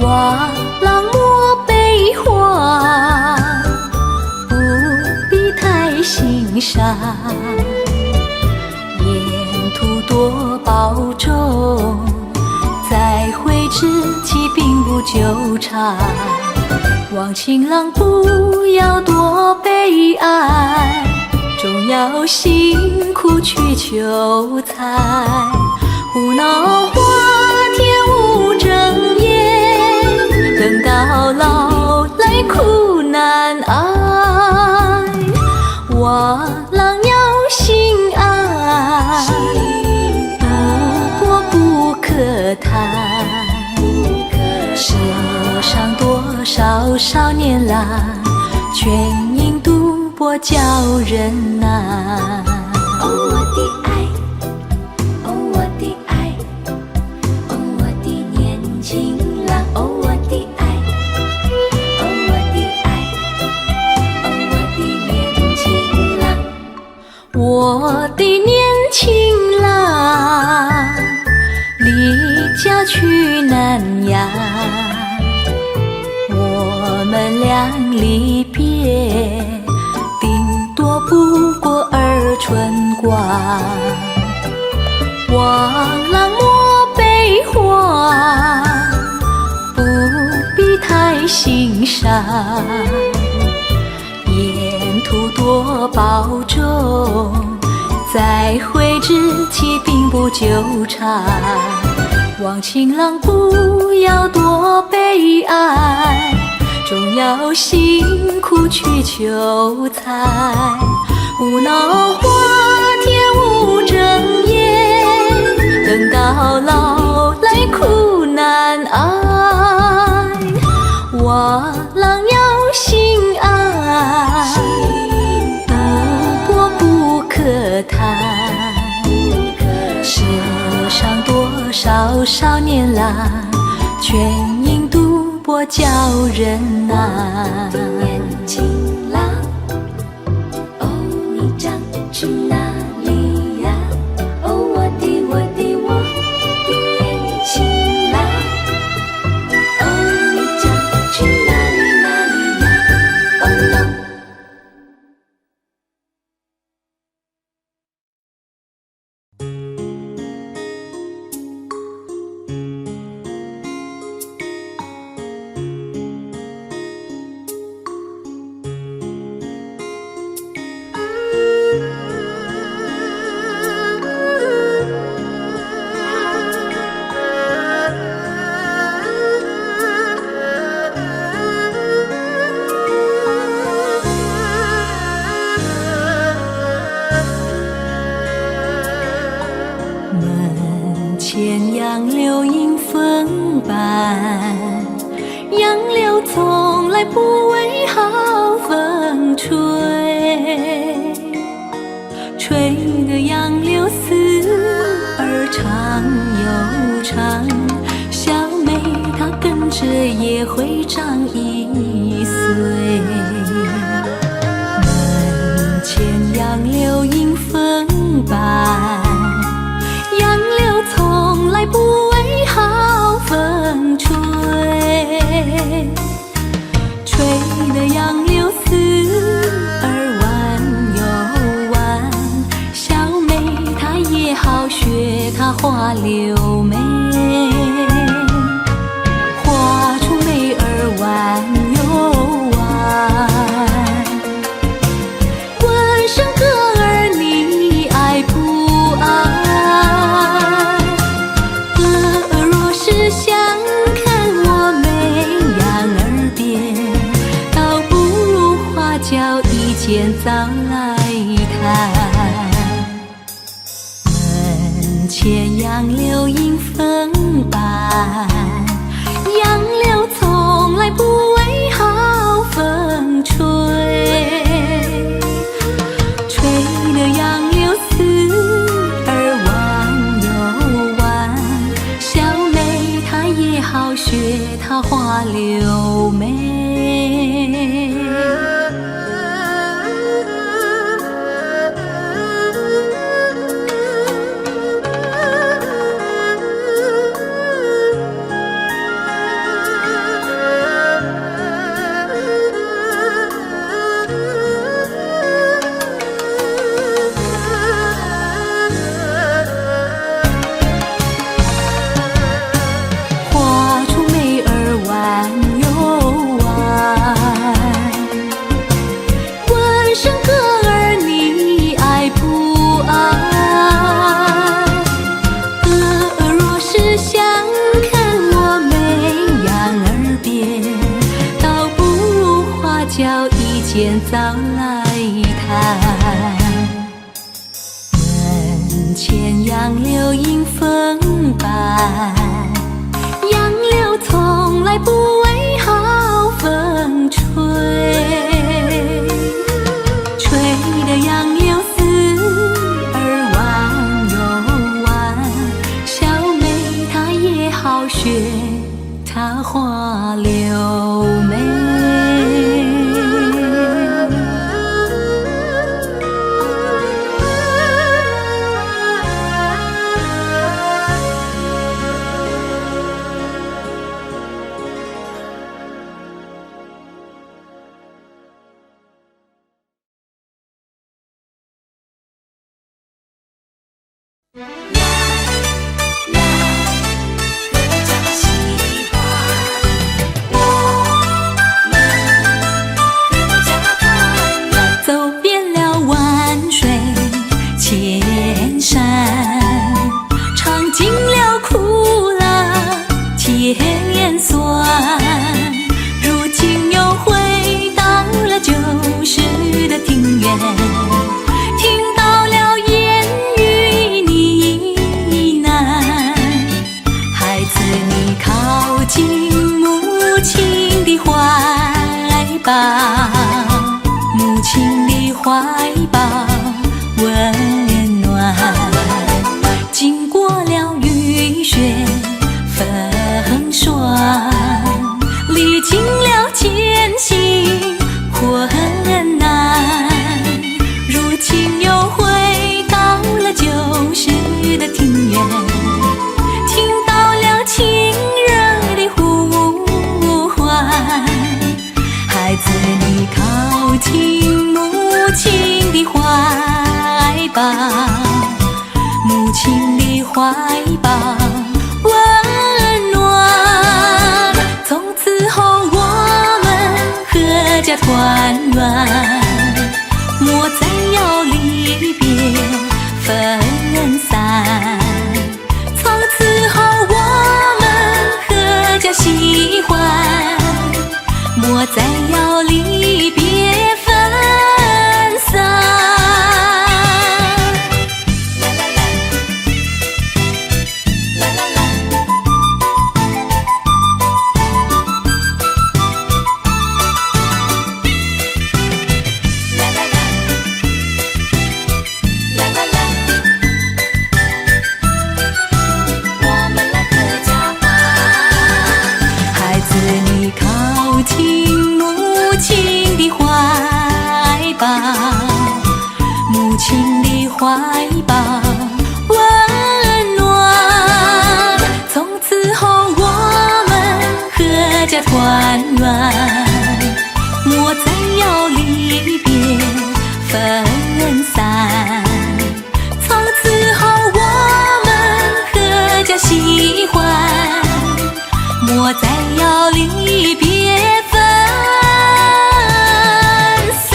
瓦郎莫悲欢，不必太心伤，沿途多保重，再会之期并不久长。望情郎不要多悲哀，总要辛苦去求财。胡闹花天无正夜，等到老来苦难挨。瓦郎要心爱，不过不可贪。世上多少少年郎，全因赌博叫人难。哦，我的爱，哦，我的爱，哦，我的年轻郎，哦，我的爱，哦，我的爱，哦，我的年轻郎。我的年轻郎，离家去南呀，我们俩离别，顶多不过2春光。望郎莫悲欢，不必太心伤，沿途多保重，再会之期并不久长。望情郎不要多悲哀，总要辛苦去求财。胡闹花天无正夜，等到老来苦难挨。瓦郎要心爱，不过不可贪。世上多少少年郎，全因赌博叫人难。年轻郎，哦，你将去哪里呀？哦，我的年轻郎，哦，你将去哪里呀？哦，no。杨柳从来不为好风吹，吹得杨柳丝儿长又长，小妹她跟着也会长1岁。门前杨柳迎风伴，杨柳从来不为好风吹，吹得杨柳丝儿弯又弯，小妹她也好学她画柳眉，画出眉儿弯又弯。问声哥儿你爱不爱？哥儿若是想看我眉杨儿边，倒不如花轿一见早来看。门前杨柳迎风伴，杨柳从来不为好风吹，吹得杨柳丝儿弯又弯，小妹她也好学她画柳眉。画出眉儿弯又弯，问声哥儿你爱不爱？哥儿若是想看我眉杨儿边，倒不如花轿一见早来看。门前杨柳迎风伴，杨柳从来不为好风吹，吹得杨柳丝儿弯又弯，小妹她也好学她画柳眉。走遍了万水千山，尝尽了苦辣甜酸，如今又回到了旧时的庭院，听到了言语呢喃，孩子你靠近母亲的怀抱，母亲的怀抱温暖，经过了雨雪风霜，历经了艰辛困难，如今又回到了旧时的庭院，听到了亲热的呼唤，孩子你靠近母亲的怀抱，母亲的怀抱温暖，从此后我们阖家团圆，莫再要离别分散，从此后我们阖家喜欢，莫再要离别分散。情的怀抱温暖。从此后我们阖家团圆，莫再有离别分散。从此后我们阖家喜欢，莫再有离别分散。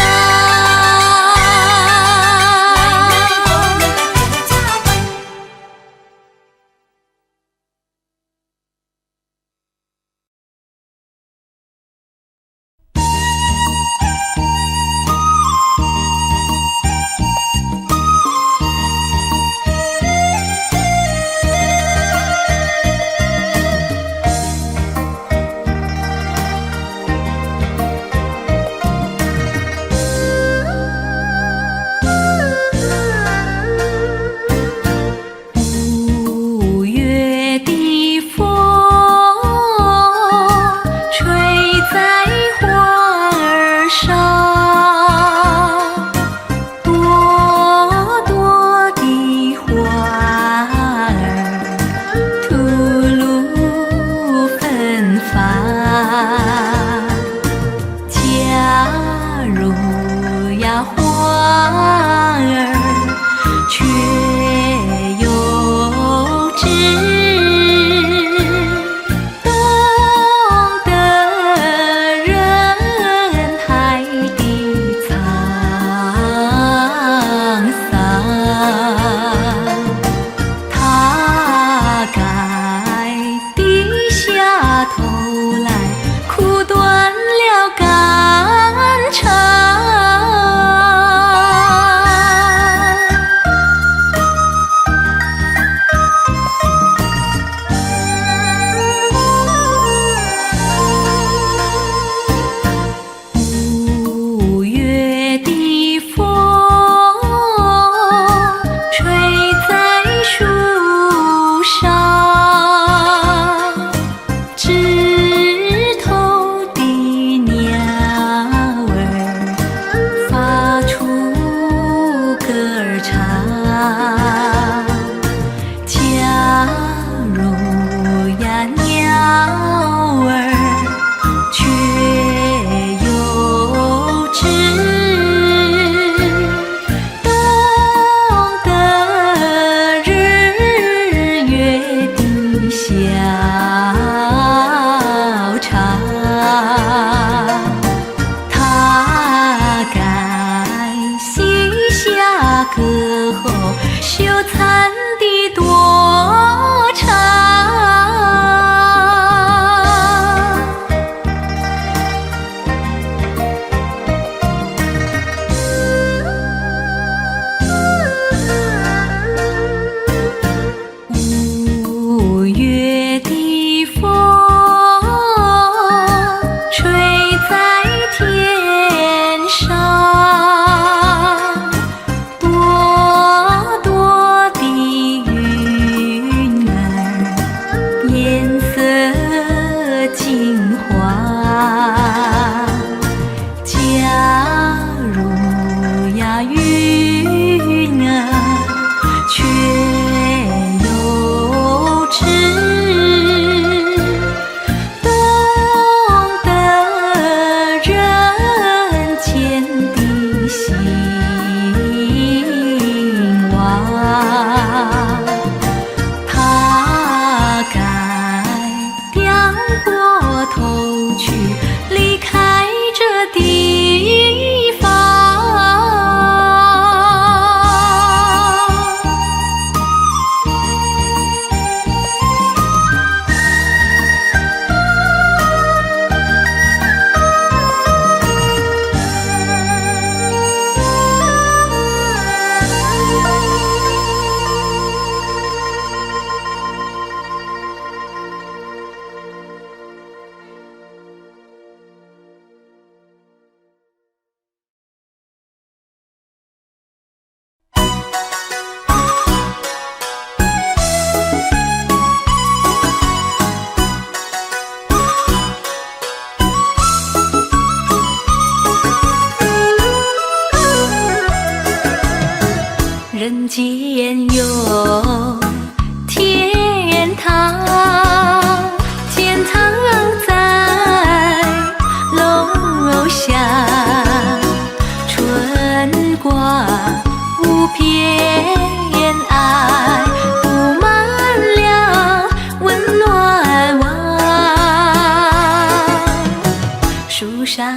上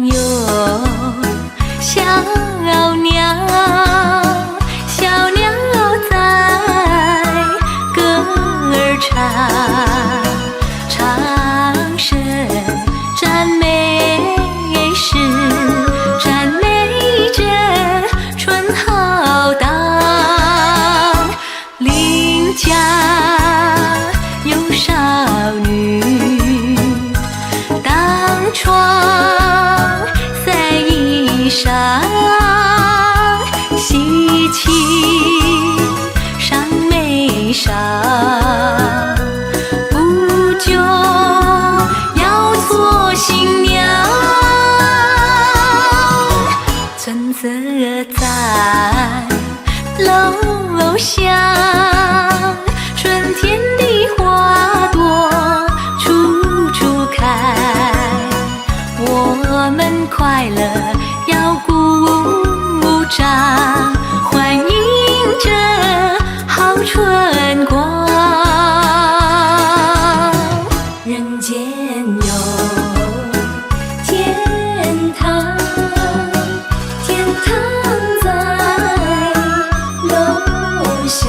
有小鸟，小鸟在歌儿唱，唱声赞美诗，赞美着春浩荡。邻家有少女，当窗晒衣裳，喜气上眉梢，不久要做新娘。春色在楼下，春天的花朵处处开，我们快乐要鼓掌，欢迎着好春光。人间有天堂，天堂在楼下，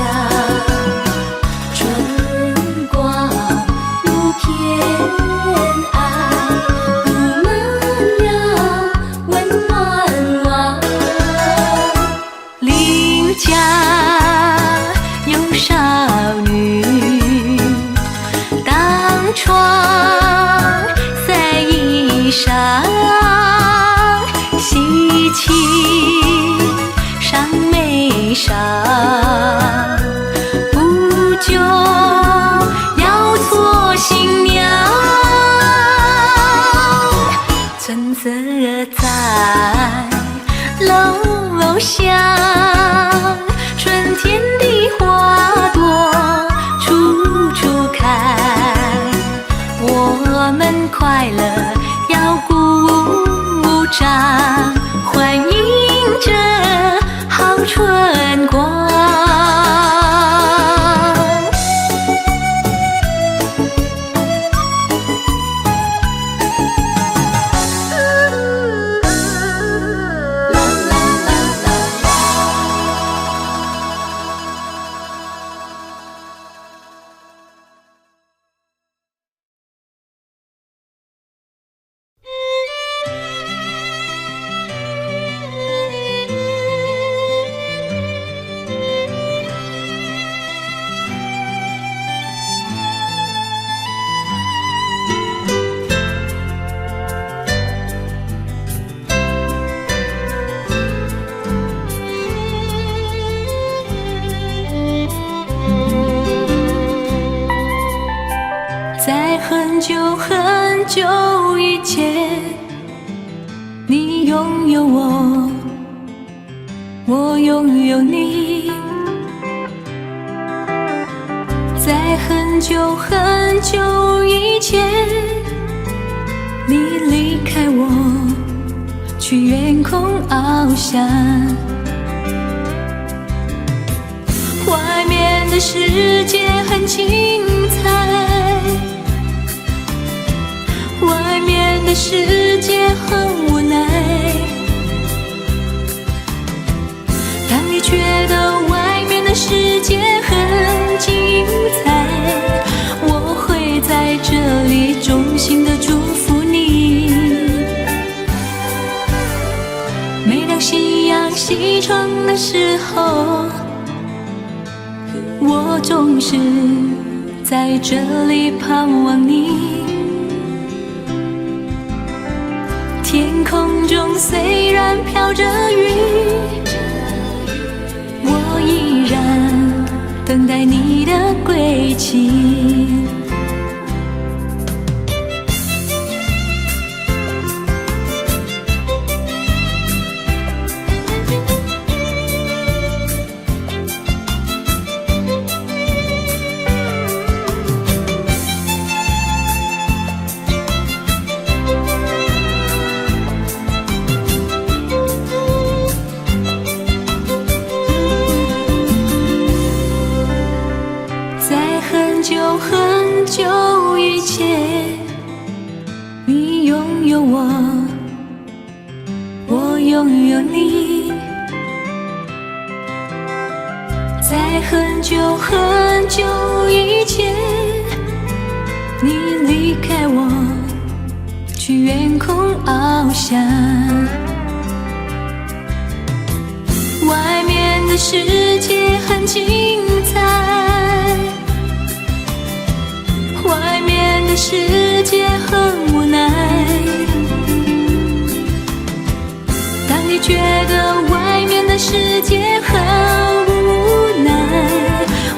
春光如偏爱，布满了温暖网。邻家有少女，当窗晒衣裳，喜气上眉梢，不久要做新娘。春色在楼下，春天的花朵处处开，我们快乐要鼓掌，欢迎着好春光。在很久很久以前，你拥有我，我拥有你。在很久很久以前，你离开我，去远空翱翔。外面的世界很精彩，外面的世界很无奈。当你觉得外面的世界很精彩，我会在这里衷心的祝福你。每当夕阳西闯的时候，我总是在这里盼望你。天空中虽然飘着雨，我依然等待你的归期。很久以前，你拥有我，拥有你。在很久很久以前，你离开我，去远空翱翔。外面的世界很精彩，外面的世界很无奈。当你觉得外面的世界很无奈，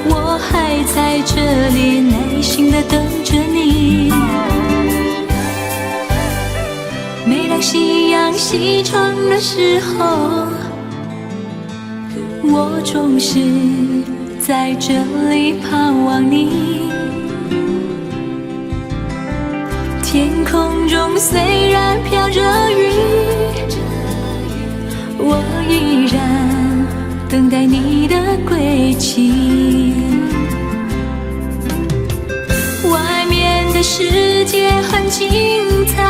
我还在这里耐心地等着你。每当夕阳西沉的时候，我总是在这里盼望你。天空中虽然飘着雨，我依然等待你的归期。外面的世界很精彩，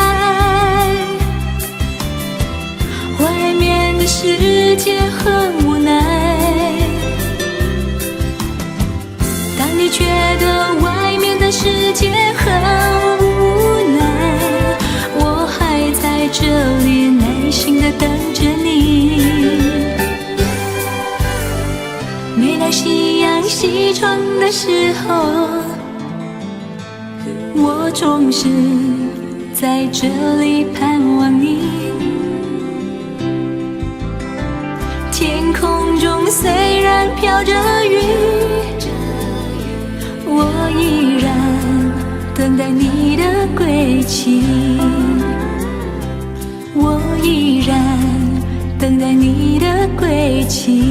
外面的世界很无奈。当你觉得外面的世界很无奈，我还在这里耐心地等着你。每当夕阳西沉的时候，我总是在这里盼望你。天空中虽然飘着雨，我依然等待你的归期。我依然等待你的归期。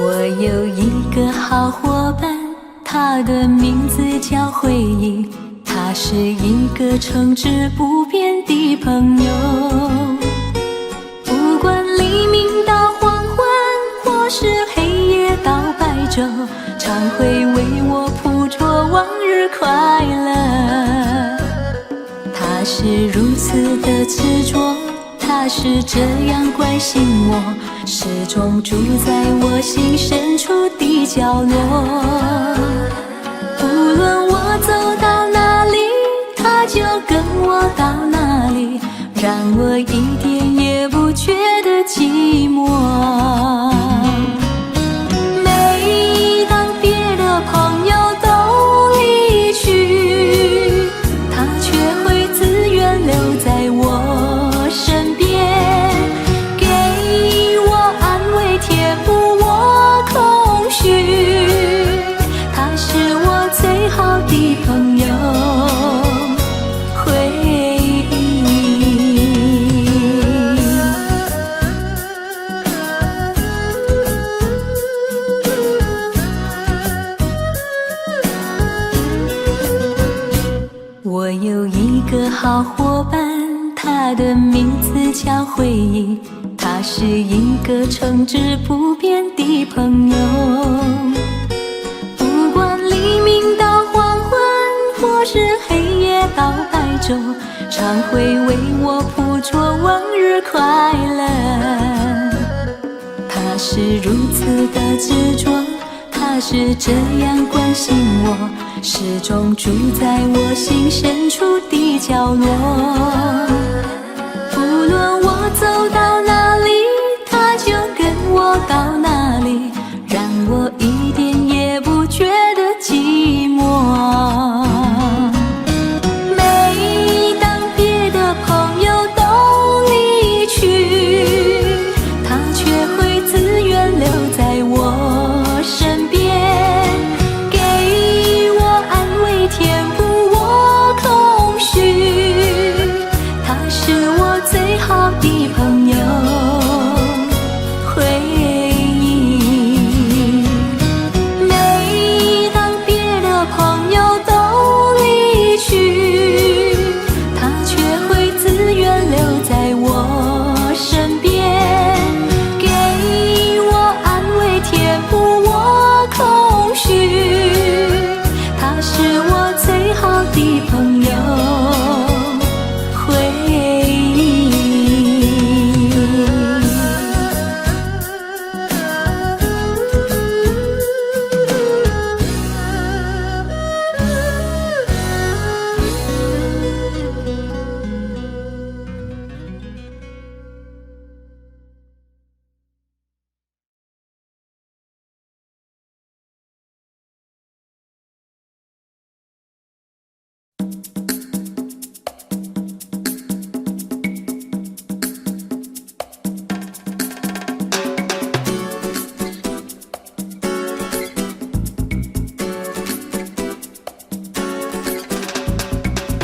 我有一个好伙伴，他的名字叫回忆，他是一个诚挚不变的朋友。不管黎明到黄昏，或是黑夜到白昼，常会为我捕捉往日快乐。他是如此的执着，他是这样关心我，始终住在我心深处的角落。无论我走到哪里，他就跟我到哪里，让我一点也不觉得寂寞。每当别的朋友都离去，他却会自愿留在我身边，给我安慰，填补我空虚。他是我最好的朋友，回忆。我有一个好伙伴，他的名字叫回忆，他是一个诚挚不变的朋友。不管黎明到黄昏，或是黑夜到白昼，常会为我捕捉往日快乐。他是如此的执着，他是这样关心我，始终住在我心深处的角落。无论我走到哪里，他就跟我到哪里，让我一点也不觉得寂寞。每当别的朋友都离去，他却会自愿留在我身边，给我安慰，填补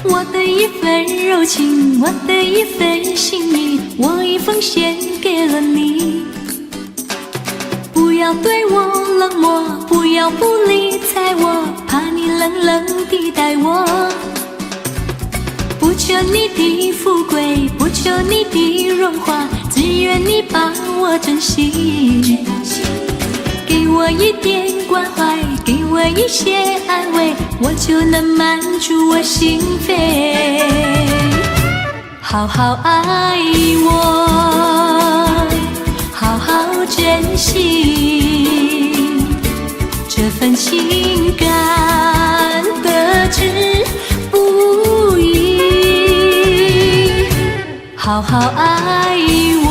我的一份柔情，我的一份心意，我已奉献给了你。不要对我冷漠，不要不理睬我，怕你冷冷地待我。不求你的富贵，不求你的荣华，只愿你把我珍惜。给我一点关怀，给我一些安慰，我就能满足我心扉。好好爱我，好好珍惜这份情感，得之不易。好好爱我，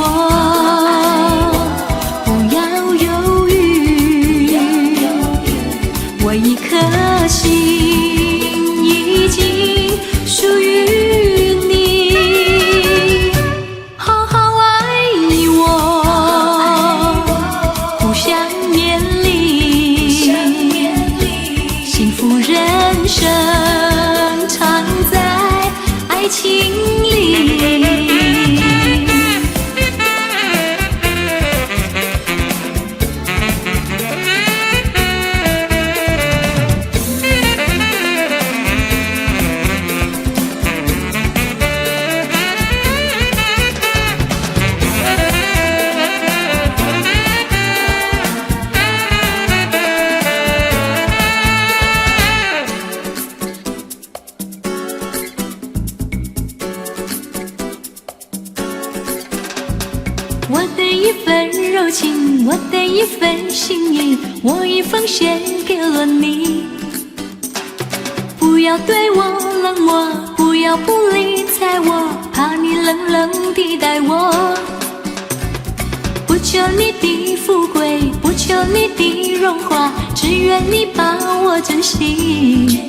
我一颗心已经属于你，好好爱我，互相勉励，幸福人生常在爱情里。我的一份柔情，我的一份心意，我已奉献给了你。不要对我冷漠，不要不理睬我，怕你冷冷地待我。不求你的富贵，不求你的荣华，只愿你把我珍惜。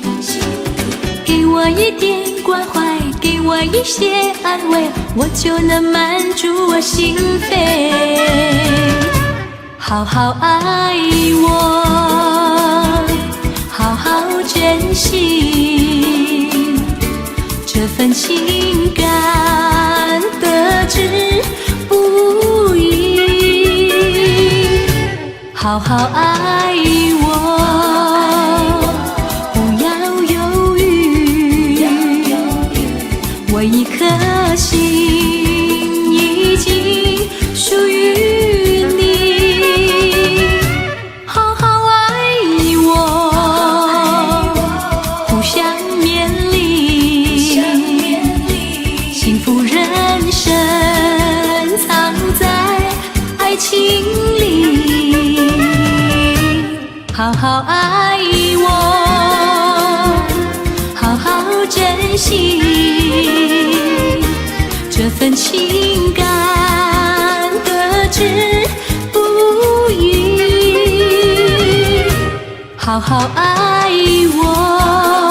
给我一点关怀，给我一些安慰，我就能满足我心扉。好好爱我，好好珍惜这份情感，得之不易。好好爱我，我一颗心已经属于你，好好爱我，互相勉励，幸福人生藏在爱情里，好好爱我，好好珍惜这份情感，得之不易。好好爱我。